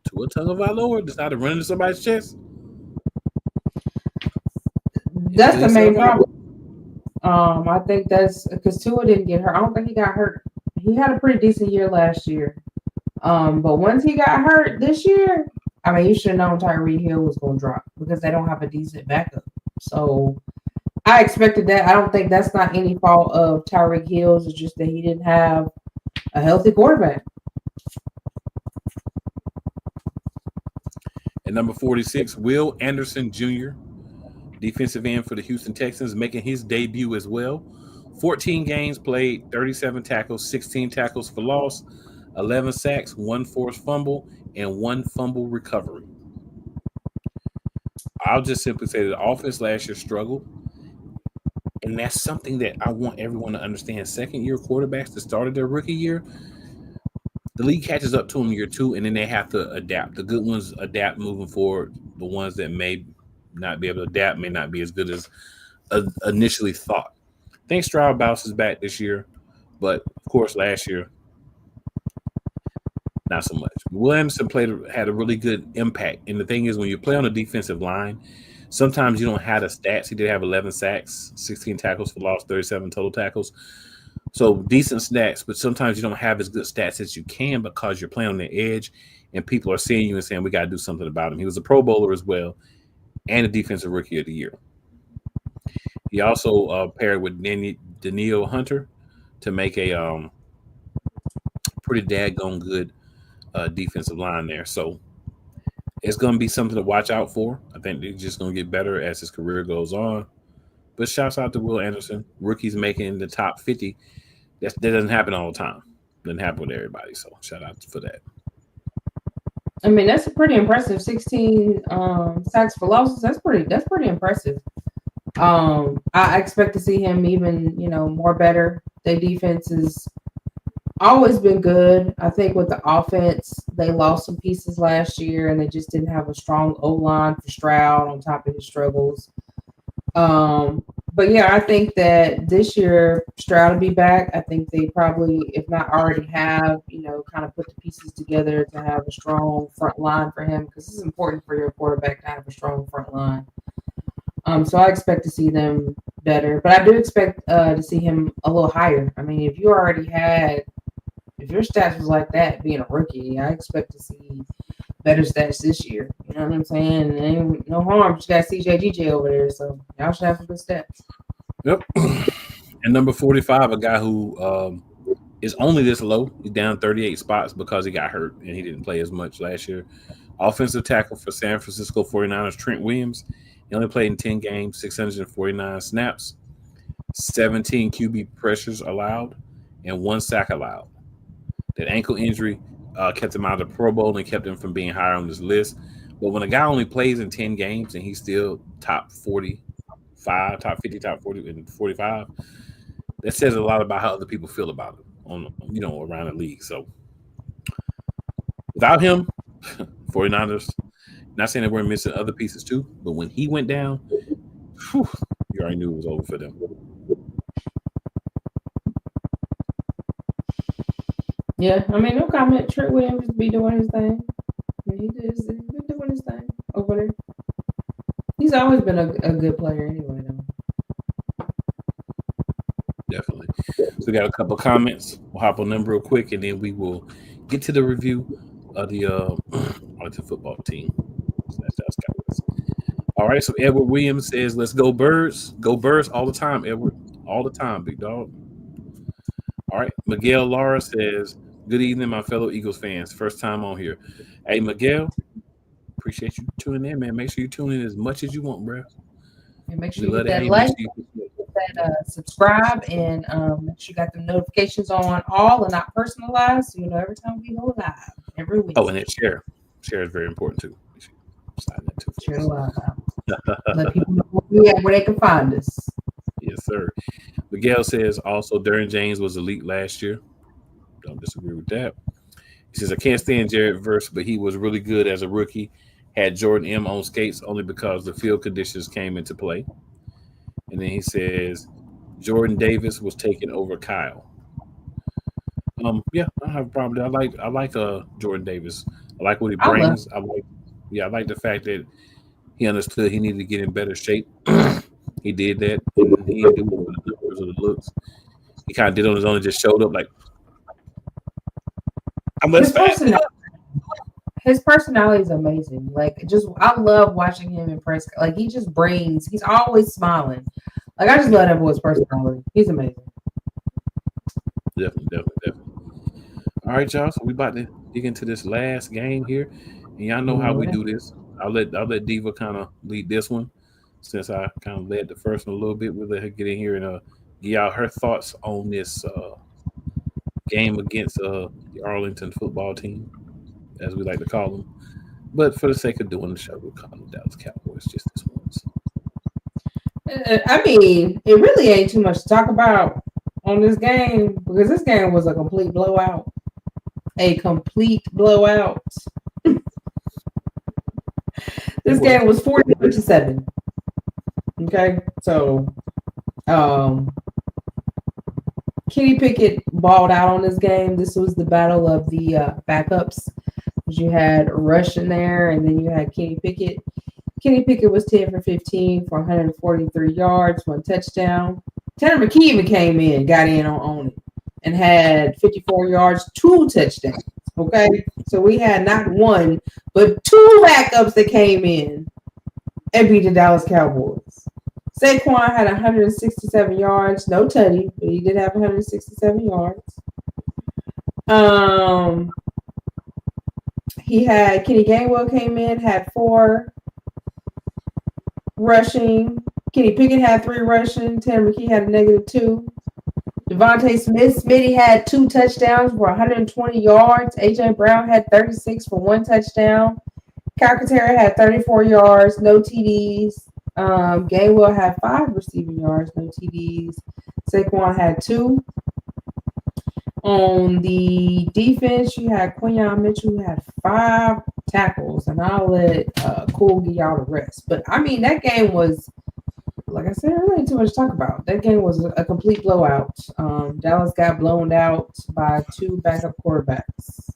Tua Tagovailoa decided to run into somebody's chest. That's the main problem. I think that's because Tua didn't get hurt. I don't think he got hurt. He had a pretty decent year last year. But once he got hurt this year, I mean, you should have known Tyreek Hill was going to drop because they don't have a decent backup. So I expected that. I don't think that's not any fault of Tyreek Hill's. It's just that he didn't have a healthy quarterback. At number 46, Will Anderson Jr., defensive end for the Houston Texans, making his debut as well. 14 games played, 37 tackles, 16 tackles for loss, 11 sacks, 1 forced fumble, and 1 fumble recovery. I'll just simply say that the offense last year struggled, and that's something that I want everyone to understand. Second-year quarterbacks that started their rookie year, the league catches up to them year 2, and then they have to adapt. The good ones adapt moving forward. The ones that may not be able to adapt may not be as good as initially thought. I think Stroud bounces back this year, but of course last year, not so much. Will Anderson had a really good impact. And the thing is, when you play on the defensive line, sometimes you don't have the stats. He did have 11 sacks, 16 tackles for loss, 37 total tackles. So decent stats, but sometimes you don't have as good stats as you can because you're playing on the edge and people are seeing you and saying, we got to do something about him. He was a Pro Bowler as well and a Defensive Rookie of the Year. He also paired with Danielle Hunter to make a pretty daggone good defensive line there. So it's going to be something to watch out for. I think they're just going to get better as his career goes on. But shouts out to Will Anderson. Rookies making the top 50. That doesn't happen all the time. Doesn't happen with everybody. So shout out for that. I mean, that's a pretty impressive 16 sacks for losses. That's pretty impressive. I expect to see him even, more better. Their defense has always been good. I think with the offense, they lost some pieces last year and they just didn't have a strong O-line for Stroud on top of his struggles. But yeah, I think that this year Stroud will be back. I think they probably, if not already have, kind of put the pieces together to have a strong front line for him because it's important for your quarterback to have a strong front line. So I expect to see them better, but I do expect to see him a little higher. I mean, if your stats was like that being a rookie, I expect to see better stats this year. You know what I'm saying? There ain't no harm. You got CJGJ over there, so y'all should have some good stats. Yep. And number 45, a guy who is only this low. He's down 38 spots because he got hurt and he didn't play as much last year. Offensive tackle for San Francisco 49ers, Trent Williams. He only played in 10 games, 649 snaps, 17 QB pressures allowed, and 1 sack allowed. That ankle injury kept him out of the Pro Bowl and kept him from being higher on this list. But when a guy only plays in 10 games and he's still top 45, top 50, top 40, and 45, that says a lot about how other people feel about him around the league. So without him, 49ers, not saying that we're missing other pieces too, but when he went down, you already knew it was over for them. Yeah, I mean, no comment. Trent Williams be doing his thing. I mean, he's been doing his thing over there. He's always been a good player anyway, though. Definitely. So we got a couple of comments. We'll hop on them real quick, and then we will get to the review of the Arlington football team. All right, so Edward Williams says, let's go Birds. Go Birds all the time, Edward. All the time, big dog. All right, Miguel Lara says, good evening, my fellow Eagles fans. First time on here. Hey, Miguel, appreciate you tuning in, man. Make sure you tune in as much as you want, bro. And make sure you hit that like, subscribe, and make sure you got the notifications on all and not personalized, so every time we go live, every week. Oh, and then share. Share is very important, too. That too. Share the live out. Let people know where they can find us. Yes, sir. Miguel says also Derwin James was elite last year. Don't disagree with that. He says, I can't stand Jared Verse, but he was really good as a rookie. Had Jordan M on skates only because the field conditions came into play. And then he says Jordan Davis was taking over Kyle. Yeah, I don't have a problem with that. I like Jordan Davis. I like what he brings. I like the fact that he understood he needed to get in better shape. He did that. And he didn't do it for the numbers or the looks. He kind of did on his own and just showed up like, I'm less fast. His personality is amazing. Like, I love watching him in press. Like, he's always smiling. Like, I just love that boy's personality. He's amazing. Definitely. All right, y'all. So we about to dig into this last game here. And y'all know how we do this. I'll let Diva kind of lead this one. Since I kind of led the first one a little bit, we'll let her get in here and give y'all her thoughts on this game against the Arlington football team, as we like to call them. But for the sake of doing the show, we'll call them Dallas Cowboys just this once. I mean, it really ain't too much to talk about on this game because this game was a complete blowout. A complete blowout. This game was 40-7. Okay, so Kenny Pickett balled out on this game. This was the battle of the backups. You had Rush in there, and then you had Kenny Pickett. Kenny Pickett was 10 for 15 for 143 yards, 1 touchdown. Tanner McKee even came in, got in on it, and had 54 yards, 2 touchdowns. Okay, so we had not one, but 2 backups that came in and beat the Dallas Cowboys. Saquon had 167 yards, no tutty, but he did have 167 yards. He had Kenny Gainwell came in, had 4 rushing. Kenny Pickett had 3 rushing. Tanner McKee had a -2. Devontae Smitty had 2 touchdowns for 120 yards. AJ Brown had 36 for 1 touchdown. Calcaterra had 34 yards, no TDs. Gainwell had 5 receiving yards, no TDs. Saquon had 2. On the defense, you had Quinyon Mitchell, who had 5 tackles, and I'll let Cole get y'all the rest. But I mean, that game was, like I said, there ain't too much to talk about. That game was a complete blowout. Dallas got blown out by 2 backup quarterbacks.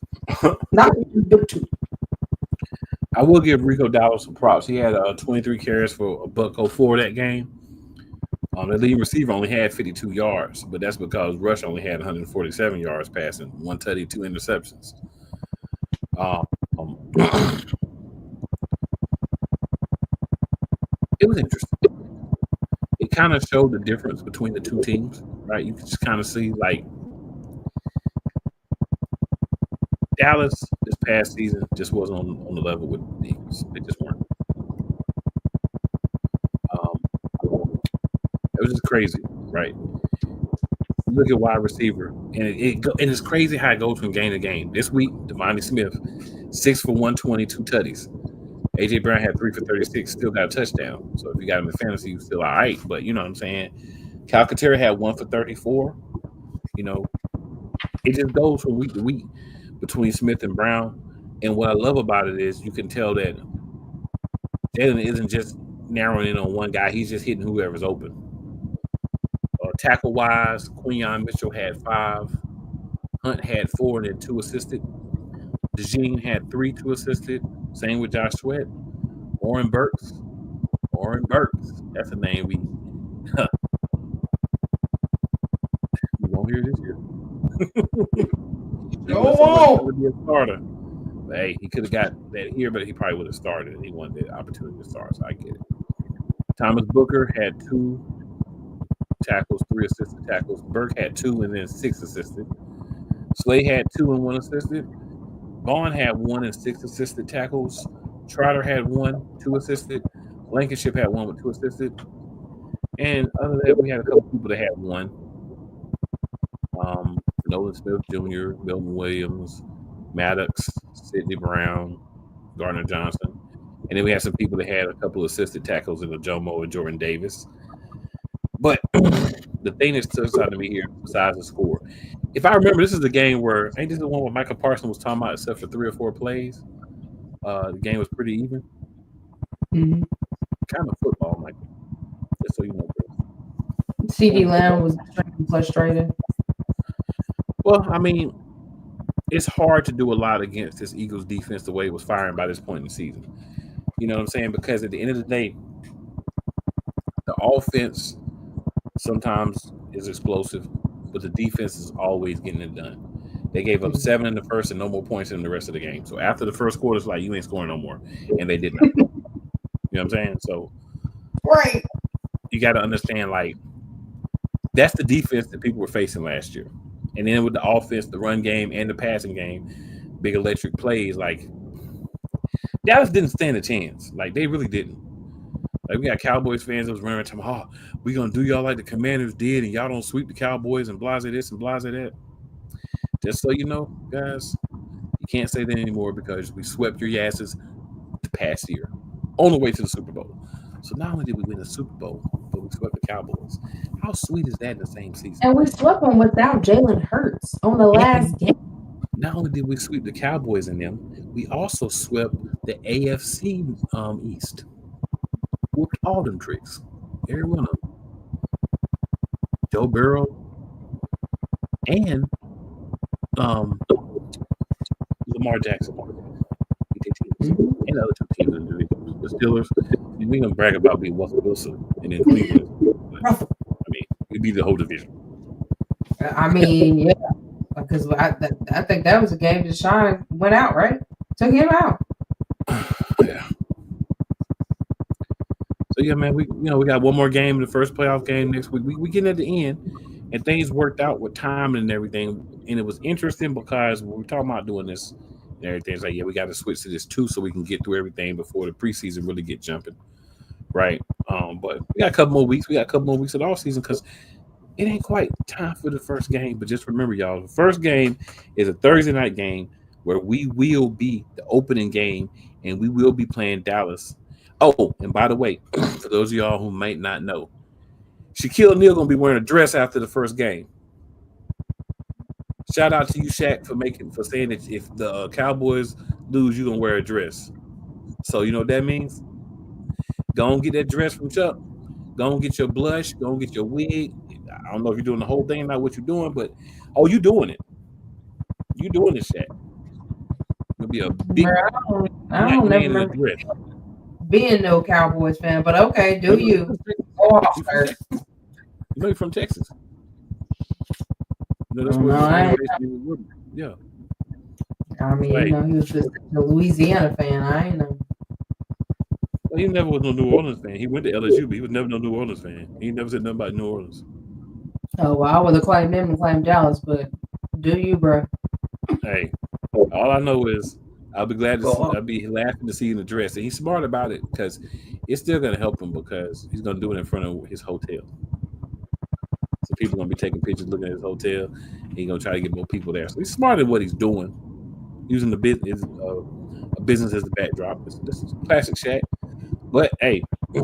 Not one, but 2. I will give Rico Dallas some props. He had 23 carries for $104 that game. The lead receiver only had 52 yards, but that's because Rush only had 147 yards passing, 1 tutty, 2 interceptions. It was interesting. It kind of showed the difference between the 2 teams, right? You could just kind of see, like, Dallas this past season just wasn't on the level with the Eagles. They just weren't. It was just crazy, right? Look at wide receiver, and it's crazy how it goes from game to game. This week, Devontae Smith, 6 for 120, 2 tutties. AJ Brown had 3 for 36, still got a touchdown. So if you got him in fantasy, you're still all right. But you know what I'm saying? Calcaterra had 1 for 34. You know, it just goes from week to week between Smith and Brown. And what I love about it is you can tell that Jalen isn't just narrowing in on one guy. He's just hitting whoever's open. Tackle-wise, Quinyon Mitchell had 5. Hunt had 4 and then 2 assisted. DeJean had 3, 2 assisted. Same with Josh Sweat. Oren Burks. That's a name we won't hear this year. Go on. Would be a starter. But, hey, he could have got that here, but he probably would have started, and he wanted the opportunity to start, so I get it. Thomas Booker had 2 tackles, 3 assisted tackles. Burke had 2 and then 6 assisted. Slay had 2 and 1 assisted. Vaughn had 1 and 6 assisted tackles. Trotter had 1, 2 assisted. Blankenship had 1 with 2 assisted. And other than that, we had a couple people that had 1. Nolan Smith Jr., Milton Williams, Maddox, Sidney Brown, Gardner Johnson. And then we had some people that had a couple of assisted tackles in the Jomo and Jordan Davis. But the thing that sticks out to me here, besides the score, if I remember, this is the game where, ain't this the one where Michael Parsons was talking about, except for 3 or 4 plays? The game was pretty even. Mm-hmm. Kind of football, Michael. Just so you know. CeeDee Lamb was frustrated. Well, I mean, it's hard to do a lot against this Eagles defense the way it was firing by this point in the season. You know what I'm saying? Because at the end of the day, the offense sometimes is explosive, but the defense is always getting it done. They gave up 7 in the first and no more points in the rest of the game. So after the first quarter, it's like, you ain't scoring no more. And they did not. You know what I'm saying? So right. You got to understand, like, that's the defense that people were facing last year. And then with the offense, the run game, and the passing game, big electric plays, like, Dallas didn't stand a chance. Like, they really didn't. Like, we got Cowboys fans that was running around, oh, we going to do y'all like the Commanders did, and y'all don't sweep the Cowboys and blase this and blase that. Just so you know, guys, you can't say that anymore because we swept your asses the past year on the way to the Super Bowl. So not only did we win the Super Bowl, but we swept the Cowboys. How sweet is that in the same season? And we swept them without Jalen Hurts on the last game. Not only did we sweep the Cowboys in them, we also swept the AFC East. Whooped all them tricks. Every one of them. Joe Burrow, and Lamar Jackson. And the other two teams in the division. The Steelers, we gonna brag about being Russell Wilson and then Cleveland. But, I mean, we beat the whole division. I mean, yeah, because I think that was a game that Sean went out, right? Took him out. Yeah. So yeah, man, we got one more game, the first playoff game next week. We getting at the end, and things worked out with timing and everything, and it was interesting because when we're talking about doing this and everything, it's like, yeah, we got to switch to this too so we can get through everything before the preseason really get jumping, right? But we got a couple more weeks. We got a couple more weeks of the offseason because it ain't quite time for the first game. But just remember, y'all, the first game is a Thursday night game where we will be the opening game, and we will be playing Dallas. Oh, and by the way, for those of y'all who might not know, Shaquille O'Neal gonna be wearing a dress after the first game. Shout out to you, Shaq, for saying that if the Cowboys lose, you're gonna wear a dress. So you know what that means? Go and get that dress from Chuck. Go and get your blush. Go and get your wig. I don't know if you're doing the whole thing, not what you're doing, but you doing it. You doing it, Shaq. It'll be a big I don't man in a remember dress. being no Cowboys fan, but okay, do you? Go off, sir. You know you're from Texas. You know, that's No, where I ain't. Yeah. I mean, he was just a Louisiana fan. I ain't know. Well, he never was no New Orleans fan. He went to LSU, but he was never no New Orleans fan. He never said nothing about New Orleans. Oh, well, I would have claimed him and claimed Dallas, but do you, bro? Hey, all I know is I'll be glad to see, I'll be laughing to see him in the dress. And he's smart about it because it's still going to help him because he's going to do it in front of his hotel. So people are going to be taking pictures looking at his hotel. And he's going to try to get more people there. So he's smart at what he's doing, using the business, a business as the backdrop. This is classic Shaq. But, hey, I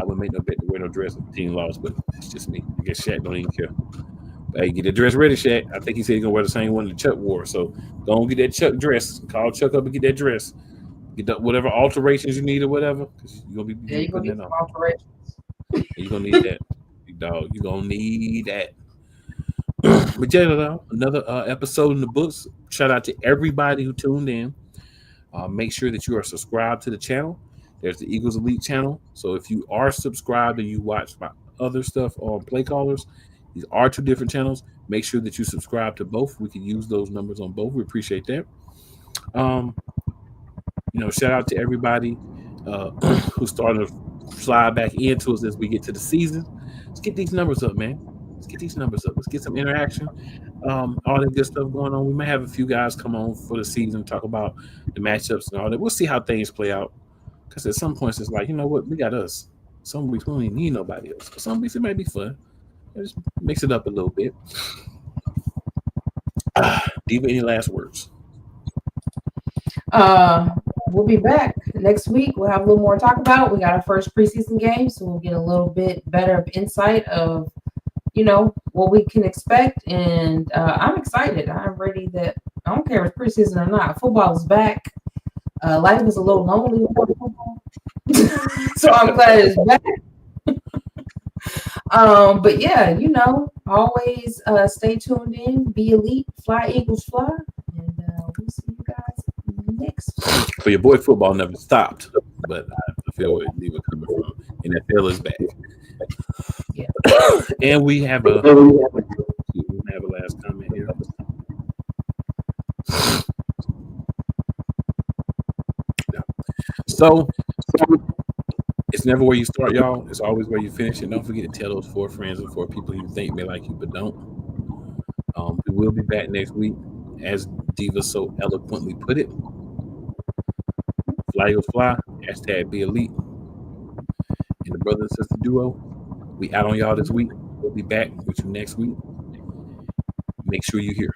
wouldn't make no bet to wear no dress if the team lost, but it's just me. I guess Shaq don't even care. But, hey, get the dress ready, Shaq. I think he said he's going to wear the same one that Chuck wore. So go and get that Chuck dress. Call Chuck up and get that dress. Get the, whatever alterations you need or whatever. Because you're going to be putting that on. Alterations. You're going to need that, big dog. You're going to need that. But, yeah, another episode in the books. Shout out to everybody who tuned in. Make sure that you are subscribed to the channel. There's the Eagles Elite channel. So if you are subscribed and you watch my other stuff on Play Callers, these are two different channels. Make sure that you subscribe to both. We can use those numbers on both. We appreciate that. Shout out to everybody who's starting to slide back into us as we get to the season. Let's get these numbers up, man. Let's get these numbers up. Let's get some interaction. All that good stuff going on. We may have a few guys come on for the season, talk about the matchups and all that. We'll see how things play out. Because at some points, it's like, you know what? We got us. Some weeks we don't even need nobody else. But some weeks it might be fun. Just mix it up a little bit. Diva, any last words? We'll be back next week. We'll have a little more to talk about. We got our first preseason game, so we'll get a little bit better of insight of, what we can expect. And I'm excited. I'm ready that I don't care if it's preseason or not. Football is back. Life is a little lonely without football. So I'm glad it's back. But yeah, always stay tuned in, be elite, fly Eagles fly, and we'll see you guys next week. For your boy, football never stopped, but I feel where Diva coming from. NFL is back. Yeah. And we have a last comment here. So it's never where you start, y'all. It's always where you finish. And don't forget to tell those 4 friends and 4 people you think may like you, but don't. We will be back next week, as Diva so eloquently put it. Fly Eagles fly. # be elite. And the brother and sister duo, we out on y'all this week. We'll be back with you next week. Make sure you're here.